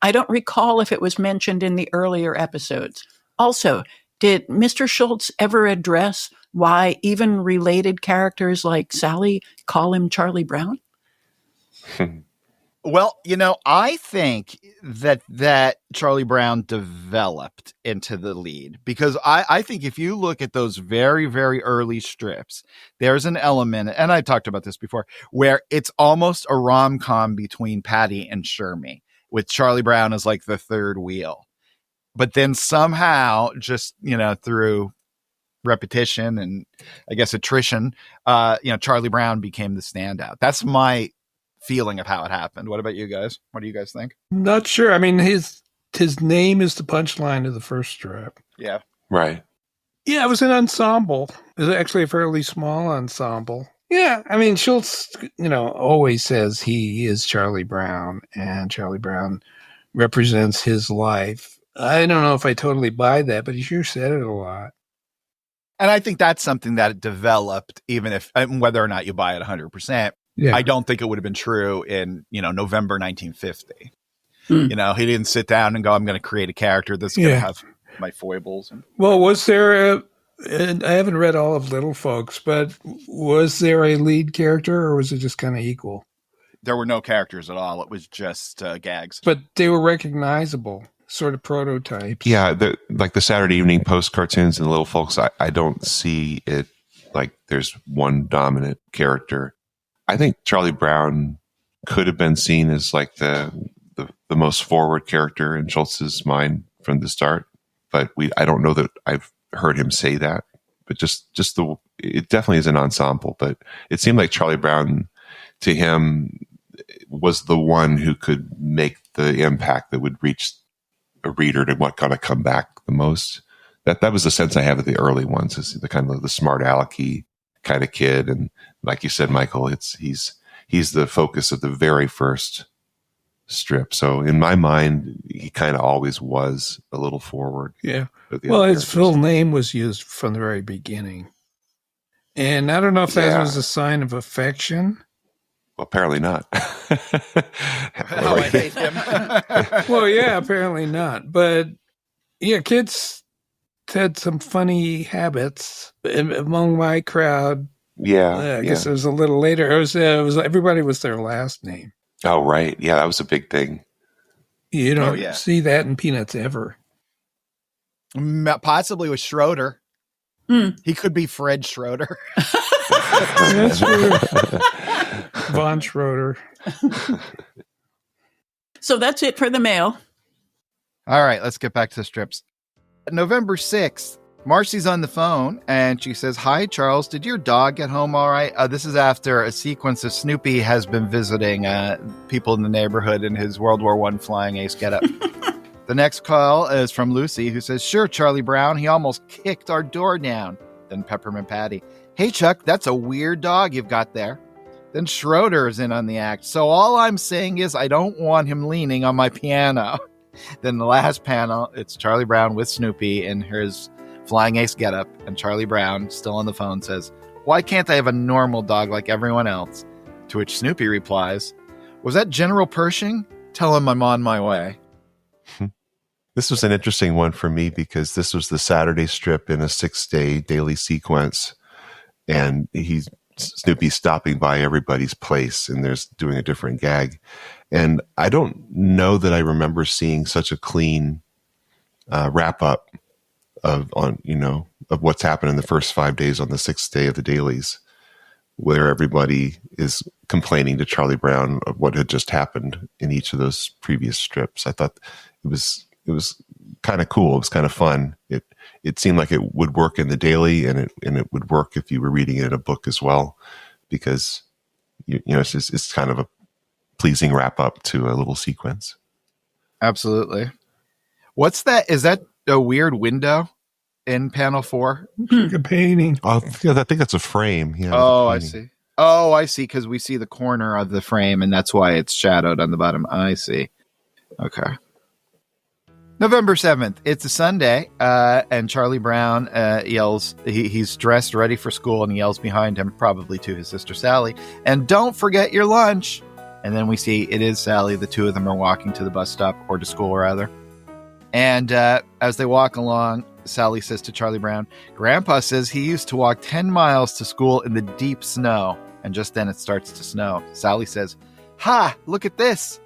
I don't recall if it was mentioned in the earlier episodes. Also, did Mr. Schulz ever address why even related characters like Sally call him Charlie Brown? Well, I think that Charlie Brown developed into the lead, because I think if you look at those very, very early strips, there's an element, and I talked about this before, where it's almost a rom-com between Patty and Shermie, with Charlie Brown as like the third wheel. But then somehow, just, through repetition and I guess attrition, Charlie Brown became the standout. That's my feeling of how it happened. What about you guys? What do you guys think? Not sure. I mean, his name is the punchline of the first strip. Yeah. Right. Yeah, it was an ensemble. It was actually a fairly small ensemble. Yeah, I mean, Schulz, always says he is Charlie Brown, and Charlie Brown represents his life. I don't know if I totally buy that, but he sure said it a lot. And I think that's something that developed, even if whether or not you buy it 100%. Yeah. I don't think it would have been true in, November 1950. Hmm. He didn't sit down and go, I'm going to create a character that's going to have my foibles. Well, was there and I haven't read all of Little Folks, but was there a lead character or was it just kind of equal? There were no characters at all. It was just gags. But they were recognizable, sort of prototypes. Yeah, like the Saturday Evening Post cartoons and Little Folks, I don't see it like there's one dominant character. I think Charlie Brown could have been seen as like the most forward character in Schultz's mind from the start, but I don't know that I've heard him say that. But it definitely is an ensemble. But it seemed like Charlie Brown, to him, was the one who could make the impact that would reach a reader to what kind of come back the most. That was the sense I have of the early ones, is the kind of the smart alecky kind of kid. And like you said, Michael, he's the focus of the very first strip. So in my mind, he kind of always was a little forward. Yeah. Well, his full name was used from the very beginning. And I don't know if that was a sign of affection. Well, apparently not. I hate him. Well, yeah, apparently not. But yeah, kids had some funny habits among my crowd. Yeah. I guess it was a little later. It was everybody was their last name. Oh, right. Yeah, that was a big thing. You don't see that in Peanuts ever. Possibly with Schroeder. He could be Fred Schroeder. That's true. Von Schroeder. So that's it for the mail. All right, let's get back to the strips. November 6th, Marcie's on the phone, and she says, "Hi, Charles. Did your dog get home all right?" This is after a sequence of Snoopy has been visiting people in the neighborhood in his World War I flying ace getup. The next call is from Lucy, who says, "Sure, Charlie Brown. He almost kicked our door down." Then Peppermint Patty, "Hey, Chuck, that's a weird dog you've got there." Then Schroeder is in on the act. "So all I'm saying is I don't want him leaning on my piano." Then the last panel, it's Charlie Brown with Snoopy in his flying ace getup, and Charlie Brown, still on the phone, says, "Why can't I have a normal dog like everyone else?" To which Snoopy replies, "Was that General Pershing? Tell him I'm on my way." This was an interesting one for me because this was the Saturday strip in a 6-day daily sequence, and Snoopy's stopping by everybody's place and there's doing a different gag. And I don't know that I remember seeing such a clean wrap up of what's happened in the first 5 days on the 6th day of the dailies, where everybody is complaining to Charlie Brown of what had just happened in each of those previous strips. I thought it was kind of cool. It was kind of fun. It seemed like it would work in the daily, and it would work if you were reading it in a book as well, because it's kind of a pleasing wrap up to a little sequence. Absolutely. What's that? Is that a weird window in panel 4? Like a painting. Oh, yeah, I think that's a frame. Yeah. Oh, I see. Oh, I see. Because we see the corner of the frame, and that's why it's shadowed on the bottom. I see. Okay. November 7th. It's a Sunday, and Charlie Brown yells. He's dressed, ready for school, and he yells behind him, probably to his sister Sally, "And don't forget your lunch." And then we see it is Sally. The two of them are walking to the bus stop, or to school, rather. And as they walk along, Sally says to Charlie Brown, "Grandpa says he used to walk 10 miles to school in the deep snow." And just then it starts to snow. Sally says, "Ha, look at this.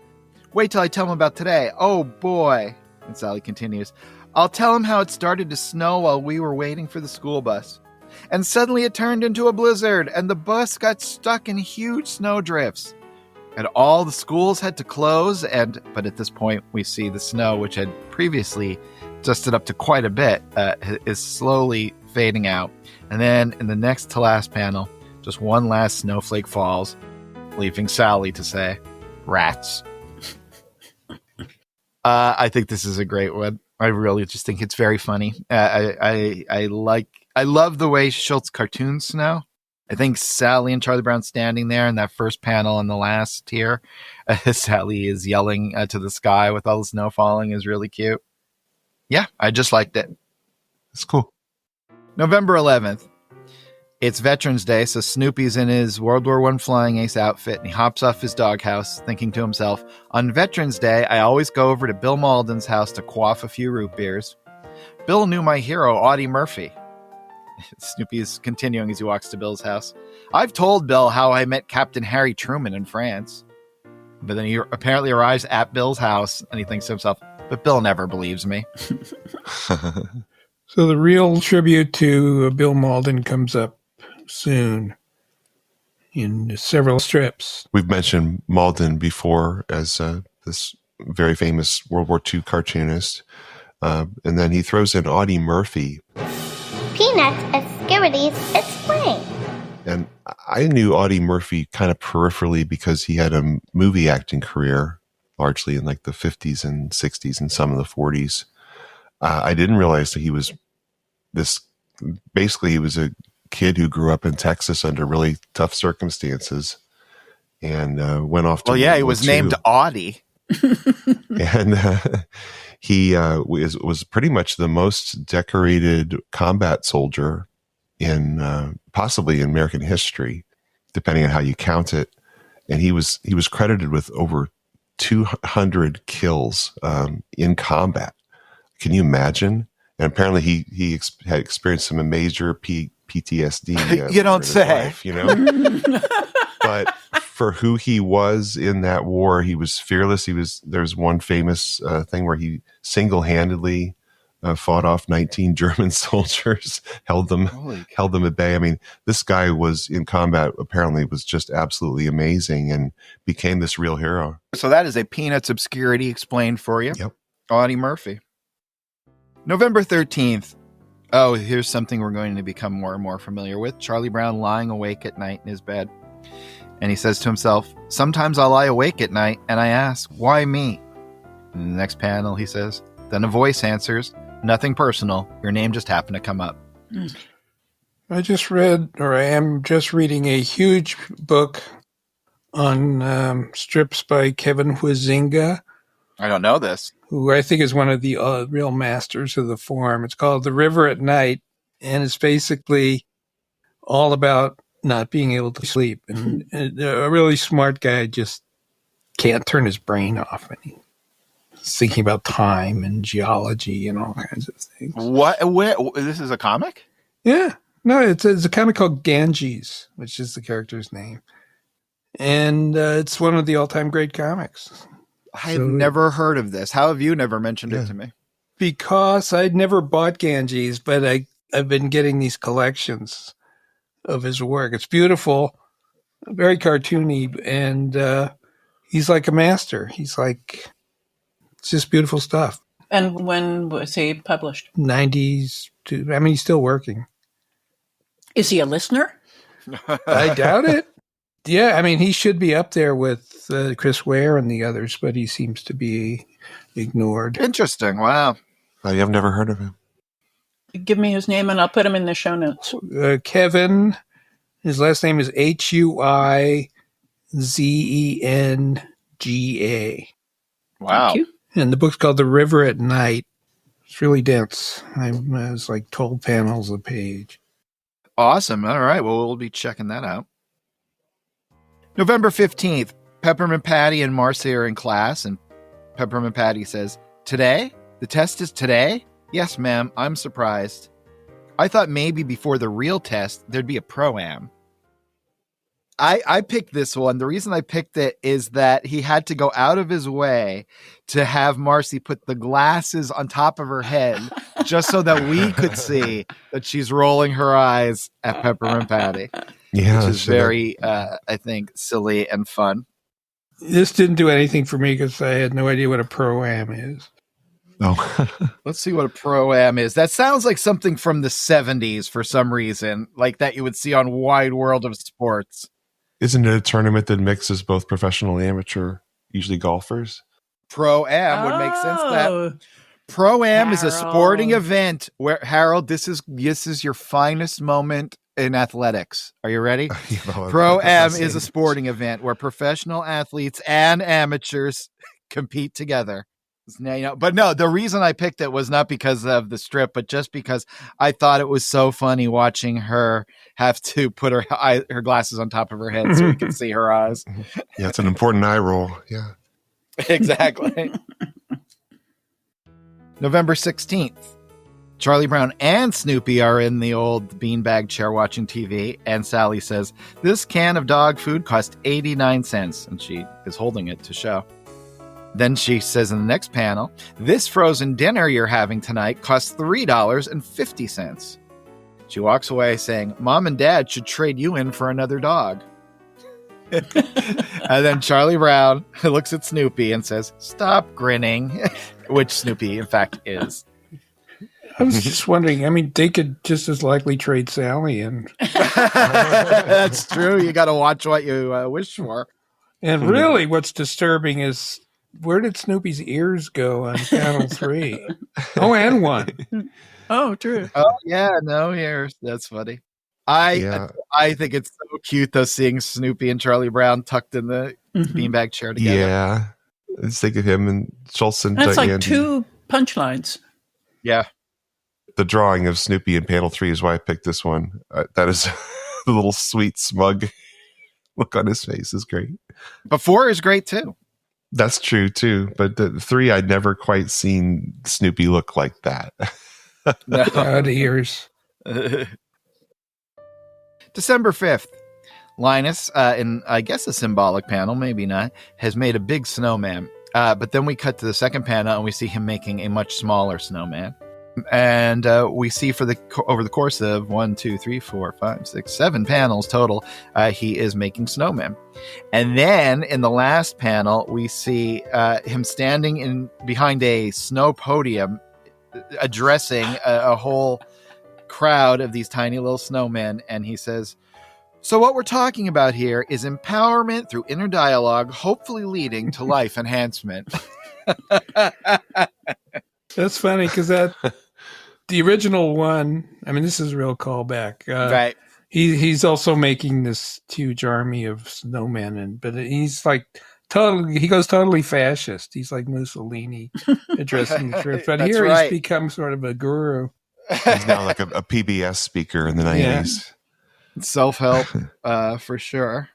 Wait till I tell him about today. Oh, boy." And Sally continues, "I'll tell him how it started to snow while we were waiting for the school bus. And suddenly it turned into a blizzard, and the bus got stuck in huge snowdrifts. And all the schools had to close, but at this point we see the snow, which had previously dusted up to quite a bit, is slowly fading out. And then in the next to last panel, just one last snowflake falls, leaving Sally to say, 'Rats.'" I think this is a great one. I really just think it's very funny. I love the way Schulz cartoons snow. I think Sally and Charlie Brown standing there in that first panel in the last here. Sally is yelling to the sky with all the snow falling is really cute. Yeah, I just liked it. It's cool. November 11th. It's Veterans Day, so Snoopy's in his World War I flying ace outfit, and he hops off his doghouse, thinking to himself, on Veterans Day, I always go over to Bill Malden's house to quaff a few root beers. Bill knew my hero, Audie Murphy. Snoopy is continuing as he walks to Bill's house. I've told Bill how I met Captain Harry Truman in France. But then he apparently arrives at Bill's house, and he thinks to himself, but Bill never believes me. So the real tribute to Bill Malden comes up soon in several strips. We've mentioned Malden before as this very famous World War II cartoonist. And then he throws in Audie Murphy. Peanuts Obscurities Explained. And I knew Audie Murphy kind of peripherally because he had a movie acting career, largely in like the 50s and 60s and some of the 40s. I didn't realize that he was basically he was a kid who grew up in Texas under really tough circumstances and went off to Well, yeah, he was named Audie. And he was pretty much the most decorated combat soldier in possibly in American history, depending on how you count it. And he was credited with over 200 kills in combat. Can you imagine? And apparently he had experienced some major PTSD. You don't say. Life, you know? But for who he was in that war, he was fearless. There's one famous thing where he single-handedly fought off 19 German soldiers, held them at bay. I mean, this guy was in combat, apparently was just absolutely amazing and became this real hero. So that is a Peanuts obscurity explained for you. Yep. Audie Murphy. November 13th. Oh, here's something we're going to become more and more familiar with. Charlie Brown lying awake at night in his bed. And he says to himself, sometimes I'll lie awake at night and I ask, why me? In the next panel, he says, then a voice answers, nothing personal. Your name just happened to come up. I am just reading a huge book on strips by Kevin Huizenga. I don't know this. Who I think is one of the real masters of the form. It's called The River at Night, and it's basically all about not being able to sleep. And a really smart guy just can't turn his brain off. And he's thinking about time and geology and all kinds of things. What? This is a comic? Yeah. No, it's a comic called Ganges, which is the character's name. And it's one of the all-time great comics. I've never heard of this. How have you never mentioned it to me? Because I'd never bought Ganges, but I've been getting these collections of his work. It's beautiful, very cartoony, and he's like a master. It's just beautiful stuff. And when was he published? 90s. He's still working. Is he a listener? I doubt it. Yeah, he should be up there with Chris Ware and the others, but he seems to be ignored. Interesting. Wow. I've never heard of him. Give me his name and I'll put him in the show notes. Kevin, his last name is Huizenga. Wow. Thank you. And the book's called The River at Night. It's really dense. It's like 12 panels a page. Awesome. All right. Well, we'll be checking that out. November 15th, Peppermint Patty and Marcie are in class, and Peppermint Patty says, today? The test is today? Yes, ma'am. I'm surprised. I thought maybe before the real test, there'd be a pro-am. I picked this one. The reason I picked it is that he had to go out of his way to have Marcie put the glasses on top of her head just so that we could see that she's rolling her eyes at Peppermint Patty. Yeah, which is very, I think, silly and fun. This didn't do anything for me because I had no idea what a pro-am is. Oh, Let's see what a pro-am is. That sounds like something from the 70s for some reason, like that you would see on Wide World of Sports. Isn't it a tournament that mixes both professional and amateur, usually golfers? Pro-am would make sense. That Pro-am is a sporting event where, Harold, this is your finest moment in athletics. Are you ready? Well, Pro-Am that's is a sporting event where professional athletes and amateurs compete together. But no, the reason I picked it was not because of the strip, but just because I thought it was so funny watching her have to put her glasses on top of her head so we could see her eyes. Yeah, it's an important eye roll. Yeah. Exactly. November 16th. Charlie Brown and Snoopy are in the old beanbag chair watching TV, and Sally says, "This can of dog food cost 89 cents, and she is holding it to show. Then she says in the next panel, "This frozen dinner you're having tonight costs $3.50. She walks away saying, "Mom and Dad should trade you in for another dog." And then Charlie Brown looks at Snoopy and says, "Stop grinning," which Snoopy, in fact, is. I was just wondering, I mean, they could just as likely trade Sally in. That's true. You got to watch what you wish for. And really what's disturbing is, where did Snoopy's ears go on panel 3? Oh, and 1. Oh, true. Oh, yeah, no ears. That's funny. I think it's so cute, though, seeing Snoopy and Charlie Brown tucked in the beanbag chair together. Yeah. Let's think of him and Schulz and That's like Andy. 2 punchlines. Yeah. The drawing of Snoopy in panel 3 is why I picked this one. That is the little sweet, smug look on his face is great. But 4 is great, too. That's true, too. But the 3, I'd never quite seen Snoopy look like that. No. Out of ears. December 5th. Linus, in I guess a symbolic panel, maybe not, has made a big snowman. But then we cut to the second panel and we see him making a much smaller snowman. And we see over the course of 1, 2, 3, 4, 5, 6, 7 panels total, he is making snowmen. And then in the last panel, we see him standing behind a snow podium, addressing a whole crowd of these tiny little snowmen. And he says, "So what we're talking about here is empowerment through inner dialogue, hopefully leading to life enhancement." That's funny because the original one, I mean, this is a real callback. Right. He's also making this huge army of snowmen, but he's like he goes totally fascist. He's like Mussolini addressing the troops. But here right. He's become sort of a guru. He's now like a PBS speaker in the 90s. Yeah. Self-help, for sure.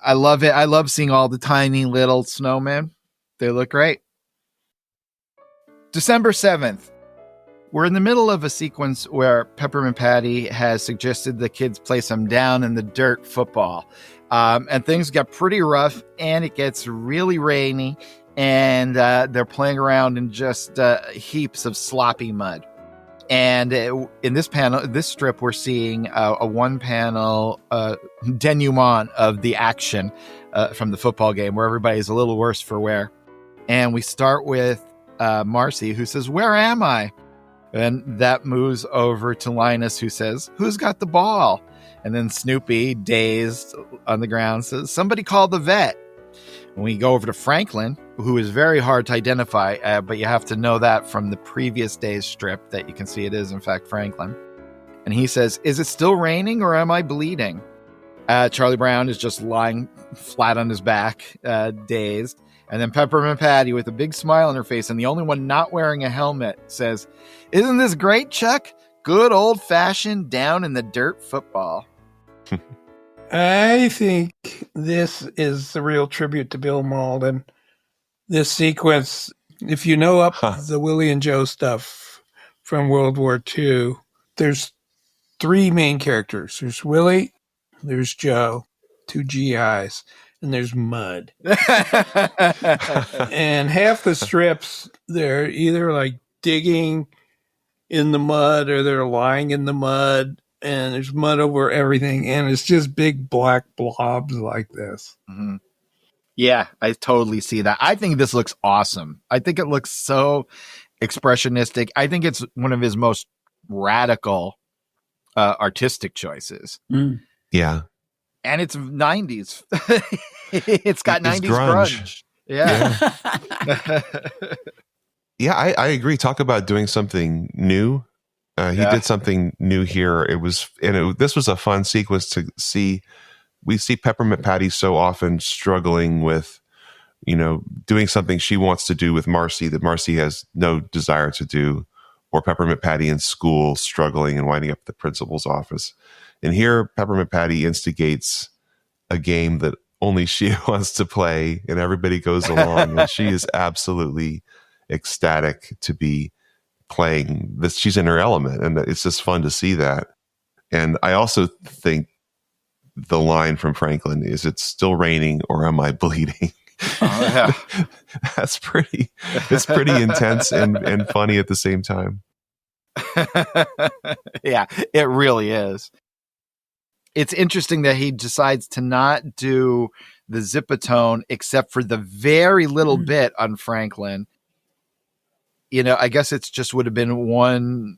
I love it. I love seeing all the tiny little snowmen. They look great. December 7th. We're in the middle of a sequence where Peppermint Patty has suggested the kids play some down in the dirt football. And things get pretty rough, and it gets really rainy, and they're playing around in just heaps of sloppy mud. And in this strip, we're seeing a one-panel denouement of the action from the football game, where everybody's a little worse for wear. And we start with Marcie, who says, "Where am I?" And that moves over to Linus, who says, "Who's got the ball?" And then Snoopy, dazed on the ground, says, "Somebody call the vet." And we go over to Franklin, who is very hard to identify, but you have to know that from the previous day's strip that you can see it is, in fact, Franklin. And he says, "Is it still raining or am I bleeding?" Charlie Brown is just lying flat on his back, dazed. And then Peppermint Patty, with a big smile on her face and the only one not wearing a helmet, says, "Isn't this great, Chuck? Good old-fashioned down in the dirt football." I think this is the real tribute to Bill Malden. This sequence, if you know up the Willie and Joe stuff from World War II, there's 3 main characters. There's Willie, there's Joe, 2 GIs, and there's mud. And half the strips, they're either like digging in the mud or they're lying in the mud, and there's mud over everything, and it's just big black blobs like this. Mm-hmm. Yeah, I totally see that. I think this looks awesome. I think it looks so expressionistic. I think it's one of his most radical artistic choices. Mm. Yeah. And it's 90s. It's got 90s grunge. Yeah. Yeah, I agree. Talk about doing something new. He did something new here. This was a fun sequence to see. We see Peppermint Patty so often struggling with, doing something she wants to do with Marcie that Marcie has no desire to do, or Peppermint Patty in school struggling and winding up at the principal's office. And here, Peppermint Patty instigates a game that only she wants to play, and everybody goes along, and she is absolutely ecstatic to be playing this. She's in her element, and it's just fun to see that. And I also think the line from Franklin is, "It's still raining, or am I bleeding?" Oh, yeah. It's pretty intense and funny at the same time. Yeah, it really is. It's interesting that he decides to not do the zipatone except for the very little bit on Franklin. I guess it's just would have been one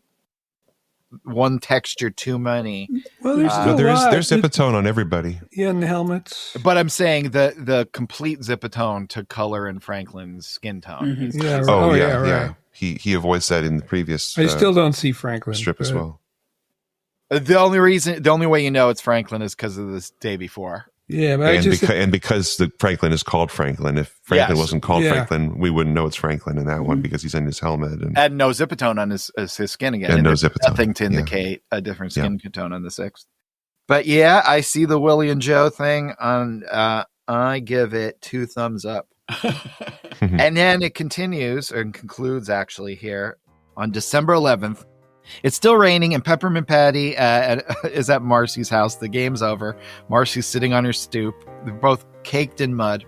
texture too many. Well, there's there's zipatone on everybody. Yeah, and the helmets. But I'm saying the complete zipatone to color in Franklin's skin tone. Mm-hmm. Yeah. Yeah. He avoids that in the previous. I still don't see Franklin strip as well. The only way it's Franklin is because of this day before. Yeah, but because the Franklin is called Franklin. If Franklin wasn't called Franklin, we wouldn't know it's Franklin in that one because he's in his helmet and no zipatone on his skin again. And no zipatone. Nothing to indicate a different skin tone on the 6th. But yeah, I see the Willie and Joe thing on. I give it 2 thumbs up. And then it continues and concludes actually here on December 11th. It's still raining, and Peppermint Patty is at Marcie's house. The game's over. Marcie's sitting on her stoop. They're both caked in mud.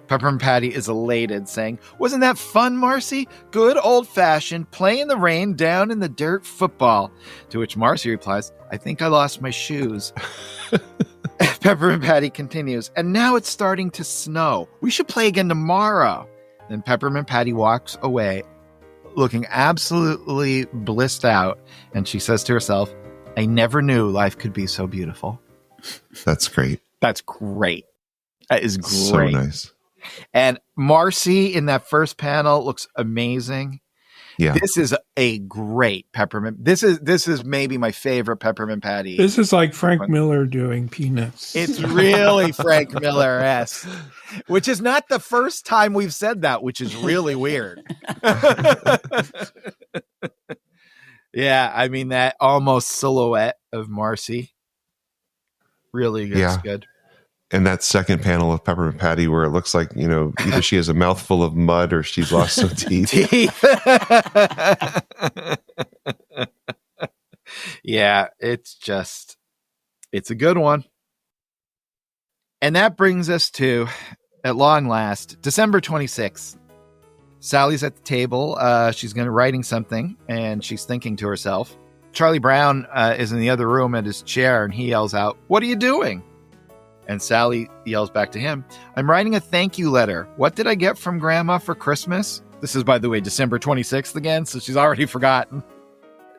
Peppermint Patty is elated, saying, "Wasn't that fun, Marcie? Good old-fashioned play in the rain down in the dirt football." To which Marcie replies, "I think I lost my shoes." Peppermint Patty continues, "And now it's starting to snow. We should play again tomorrow." Then Peppermint Patty walks away, looking absolutely blissed out, and she says to herself, "I never knew life could be so beautiful." That's great. That's great. That is great. So nice. And Marcie in that first panel looks amazing. Yeah. This is a great Peppermint. This is maybe my favorite Peppermint Patty. This is like Frank Miller doing Peanuts. It's really Frank Miller-esque, which is not the first time we've said that, which is really weird. Yeah, I mean, that almost silhouette of Marcie really looks good. And that second panel of Peppermint Patty where it looks like, either she has a mouthful of mud or she's lost some teeth. Yeah, it's a good one. And that brings us to, at long last, December 26th. Sally's at the table. She's writing something, and she's thinking to herself. Charlie Brown is in the other room at his chair, and he yells out, "What are you doing?" And Sally yells back to him, "I'm writing a thank you letter. What did I get from Grandma for Christmas?" This is, by the way, December 26th again, so she's already forgotten.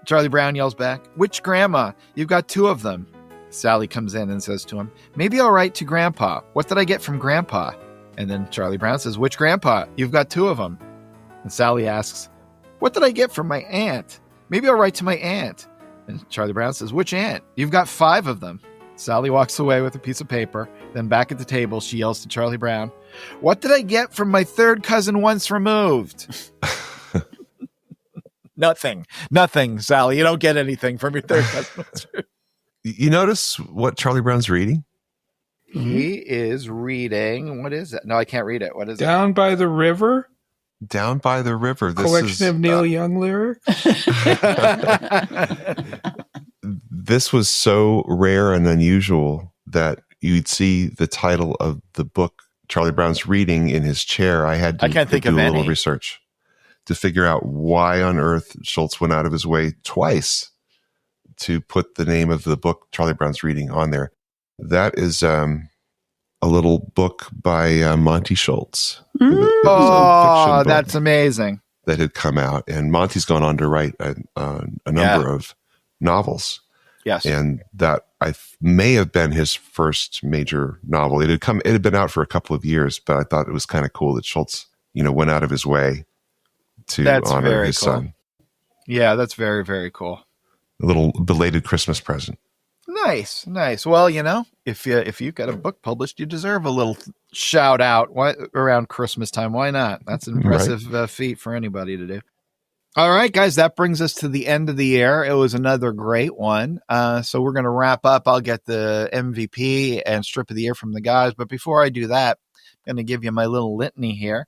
Charlie Brown yells back, "Which Grandma? You've got 2 of them." Sally comes in and says to him, "Maybe I'll write to Grandpa. What did I get from Grandpa?" And then Charlie Brown says, "Which Grandpa? You've got 2 of them." And Sally asks, "What did I get from my aunt? Maybe I'll write to my aunt." And Charlie Brown says, "Which aunt? You've got 5 of them." Sally walks away with a piece of paper. Then back at the table, she yells to Charlie Brown, "What did I get from my 3rd cousin once removed?" Nothing, Sally. You don't get anything from your 3rd cousin once removed. You notice what Charlie Brown's reading? He is reading, what is it? No, I can't read it. What is Down by the River? Down by the River. This Collection of Neil Young lyrics? This was so rare and unusual that you'd see the title of the book Charlie Brown's reading in his chair. I can't think do a little research to figure out why on earth Schulz went out of his way twice to put the name of the book Charlie Brown's reading on there. That is a little book by Monty Schulz. Oh, that's amazing. That had come out. And Monty's gone on to write a number of novels. Yes. And that may have been his first major novel. It had been out for a couple of years, but I thought it was kind of cool that Schulz, went out of his way to honor his son. Yeah, that's very, very cool. A little belated Christmas present. Nice. Well, if you get a book published, you deserve a little shout out around Christmas time. Why not? That's an impressive feat for anybody to do. All right, guys, that brings us to the end of the year. It was another great one. So we're going to wrap up. I'll get the MVP and strip of the year from the guys. But before I do that, I'm going to give you my little litany here.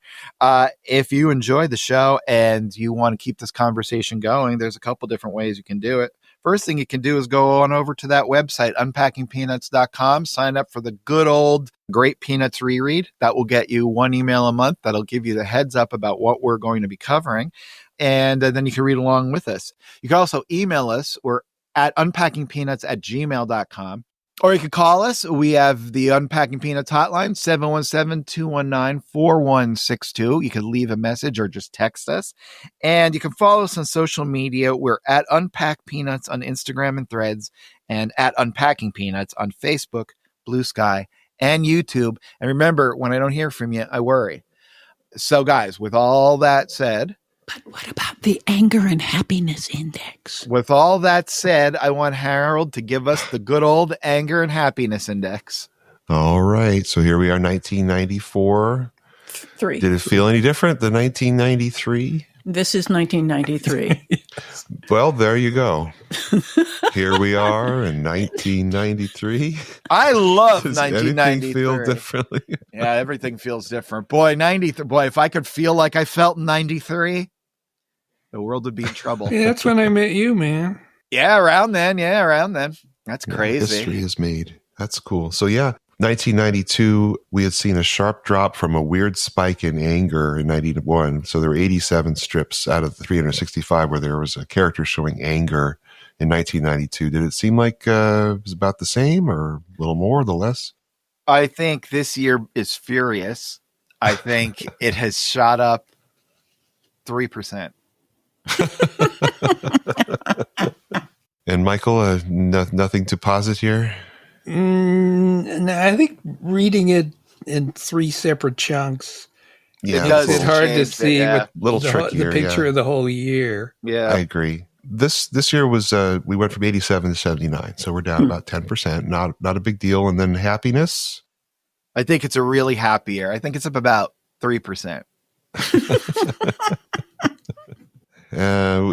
If you enjoy the show and you want to keep this conversation going, there's a couple different ways you can do it. First thing you can do is go on over to that website, unpackingpeanuts.com, sign up for the good old Great Peanuts reread. That will get you one email a month. That'll give you the heads up about what we're going to be covering. And then you can read along with us. You can also email us. We're at unpackingpeanuts@gmail.com. Or you could call us. We have the Unpacking Peanuts hotline, 717-219-4162. You could leave a message or just text us. And you can follow us on social media. We're at Unpack Peanuts on Instagram and Threads, and at Unpacking Peanuts on Facebook, Blue Sky, and YouTube. And remember, when I don't hear from you, I worry. So, guys, with all that said... But what about the anger and happiness index? With all that said, I want Harold to give us the good old anger and happiness index. All right. So here we are, 1994. 3. Did it feel any different than 1993? This is 1993. Well, there you go. Here we are in 1993. I love Does 1993. anything feel differently? Yeah, everything feels different. Boy, 93. Boy, if I could feel like I felt in 93, the world would be in trouble. Yeah, that's when I met you, man. Yeah, around then. That's crazy. History is made. That's cool. So, 1992, we had seen a sharp drop from a weird spike in anger in 91. So there were 87 strips out of the 365 where there was a character showing anger in 1992. Did it seem like it was about the same or a little more or the less? I think this year is furious. I think it has shot up 3%. And Michael, nothing to posit here? No, I think reading it in 3 separate chunks. Yeah, It's hard to see trickier, the picture of the whole year. Yeah, I agree. This year was we went from 87 to 79, so we're down about 10%. Not a big deal. And then happiness. I think it's a really happy year. I think it's up about 3%.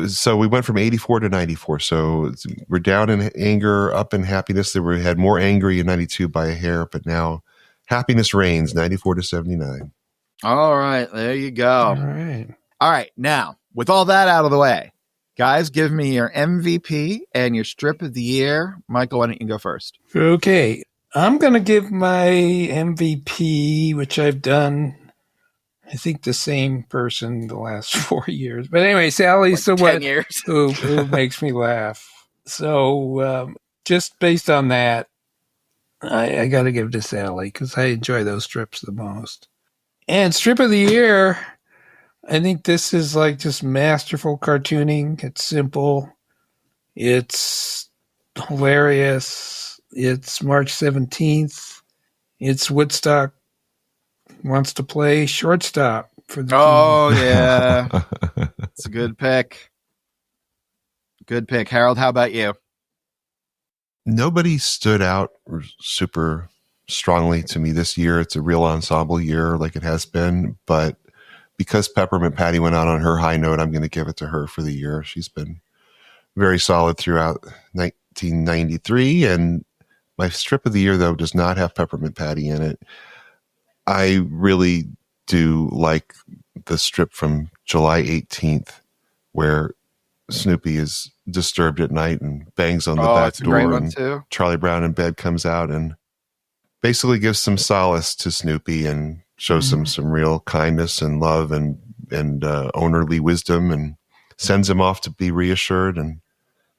So we went from 84 to 94. So we're down in anger, up in happiness. We had more angry in 92 by a hair, but now happiness reigns, 94 to 79. All right, there you go. All right. Now, with all that out of the way, guys, give me your MVP and your strip of the year. Michael, why don't you go first? Okay. I'm going to give my MVP, which I've done, I think, the same person the last 4 years. But anyway, Sally's the one who makes me laugh. So just based on that, I got to give it to Sally because I enjoy those strips the most. And strip of the year, I think this is like just masterful cartooning. It's simple. It's hilarious. It's March 17th. It's Woodstock wants to play shortstop for the team. Yeah. It's a good pick. Good pick. Harold, how about you? Nobody stood out super strongly to me this year. It's a real ensemble year like it has been, but because Peppermint Patty went out on her high note, I'm going to give it to her for the year. She's been very solid throughout 1993, and my strip of the year, though, does not have Peppermint Patty in it. I really do like the strip from July 18th where Snoopy is disturbed at night and bangs on the back door, and too. Charlie Brown in bed comes out and basically gives some solace to Snoopy and shows him some real kindness and love and ownerly wisdom, and sends him off to be reassured. And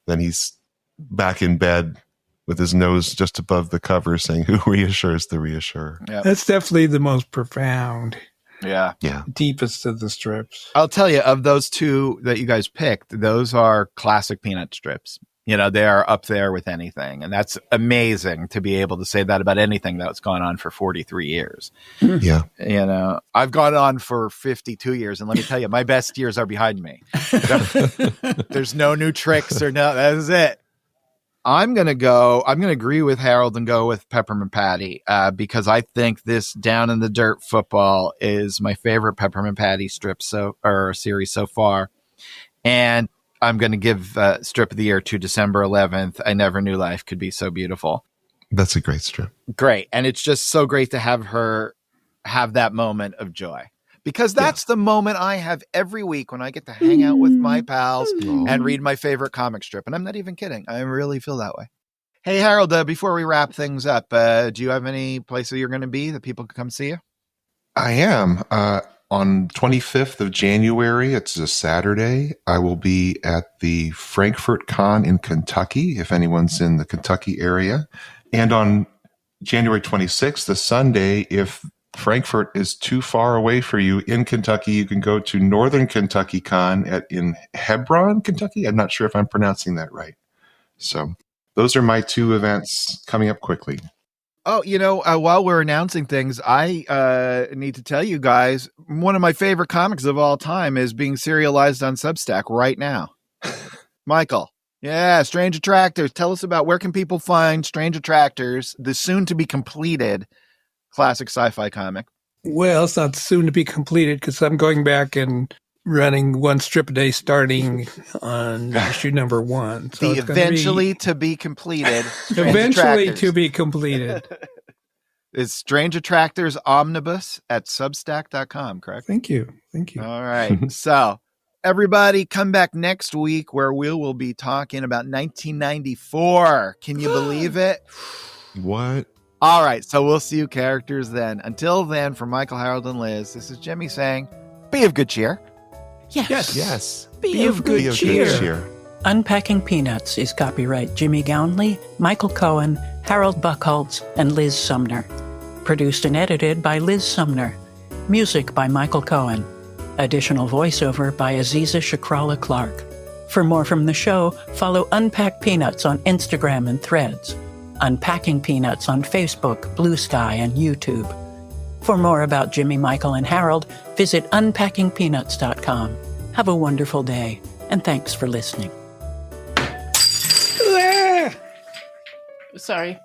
then he's back in bed with his nose just above the cover saying, "Who reassures the reassurer?" Yep. That's definitely the most profound. Yeah. Deepest of the strips. I'll tell you, of those two that you guys picked, those are classic Peanut strips. You know, they are up there with anything. And that's amazing to be able to say that about anything that's gone on for 43 years. Yeah. You know, I've gone on for 52 years. And let me tell you, my best years are behind me. There's no new tricks or no, that is it. I'm going to agree with Harold and go with Peppermint Patty because I think this Down in the Dirt football is my favorite Peppermint Patty strip series so far. And I'm going to give strip of the year to December 11th. I never knew life could be so beautiful. That's a great strip. Great. And it's just so great to have her have that moment of joy because that's the moment I have every week when I get to hang out with my pals and read my favorite comic strip. And I'm not even kidding. I really feel that way. Hey, Harold, before we wrap things up, do you have any places you're going to be that people can come see you? I am. On 25th of January, it's a Saturday, I will be at the Frankfurt Con in Kentucky, if anyone's in the Kentucky area. And on January 26th, the Sunday, if Frankfurt is too far away for you in Kentucky, you can go to Northern Kentucky Con in Hebron, Kentucky. I'm not sure if I'm pronouncing that right. So those are my 2 events coming up quickly. Oh, you know, while we're announcing things, I need to tell you guys, one of my favorite comics of all time is being serialized on Substack right now. Michael. Yeah, Strange Attractors. Tell us about where can people find Strange Attractors, the soon-to-be completed classic sci-fi comic. Well, it's not soon to be completed because I'm going back and running 1 strip a day starting on issue number 1. So the eventually to be completed. Eventually to be completed. It's Strange Attractors Omnibus at Substack.com, correct? Thank you. All right. So everybody come back next week where we will be talking about 1994. Can you believe it? What? All right. So we'll see you characters then. Until then, for Michael, Harold, and Liz, this is Jimmy saying, be of good cheer. Yes. Be of good cheer. Unpacking Peanuts is copyright Jimmy Gownley, Michael Cohen, Harold Buckholtz, and Liz Sumner. Produced and edited by Liz Sumner. Music by Michael Cohen. Additional voiceover by Aziza Shakrala Clark. For more from the show, follow Unpack Peanuts on Instagram and Threads. Unpacking Peanuts on Facebook, Blue Sky, and YouTube. For more about Jimmy, Michael, and Harold, visit unpackingpeanuts.com. Have a wonderful day, and thanks for listening. Sorry.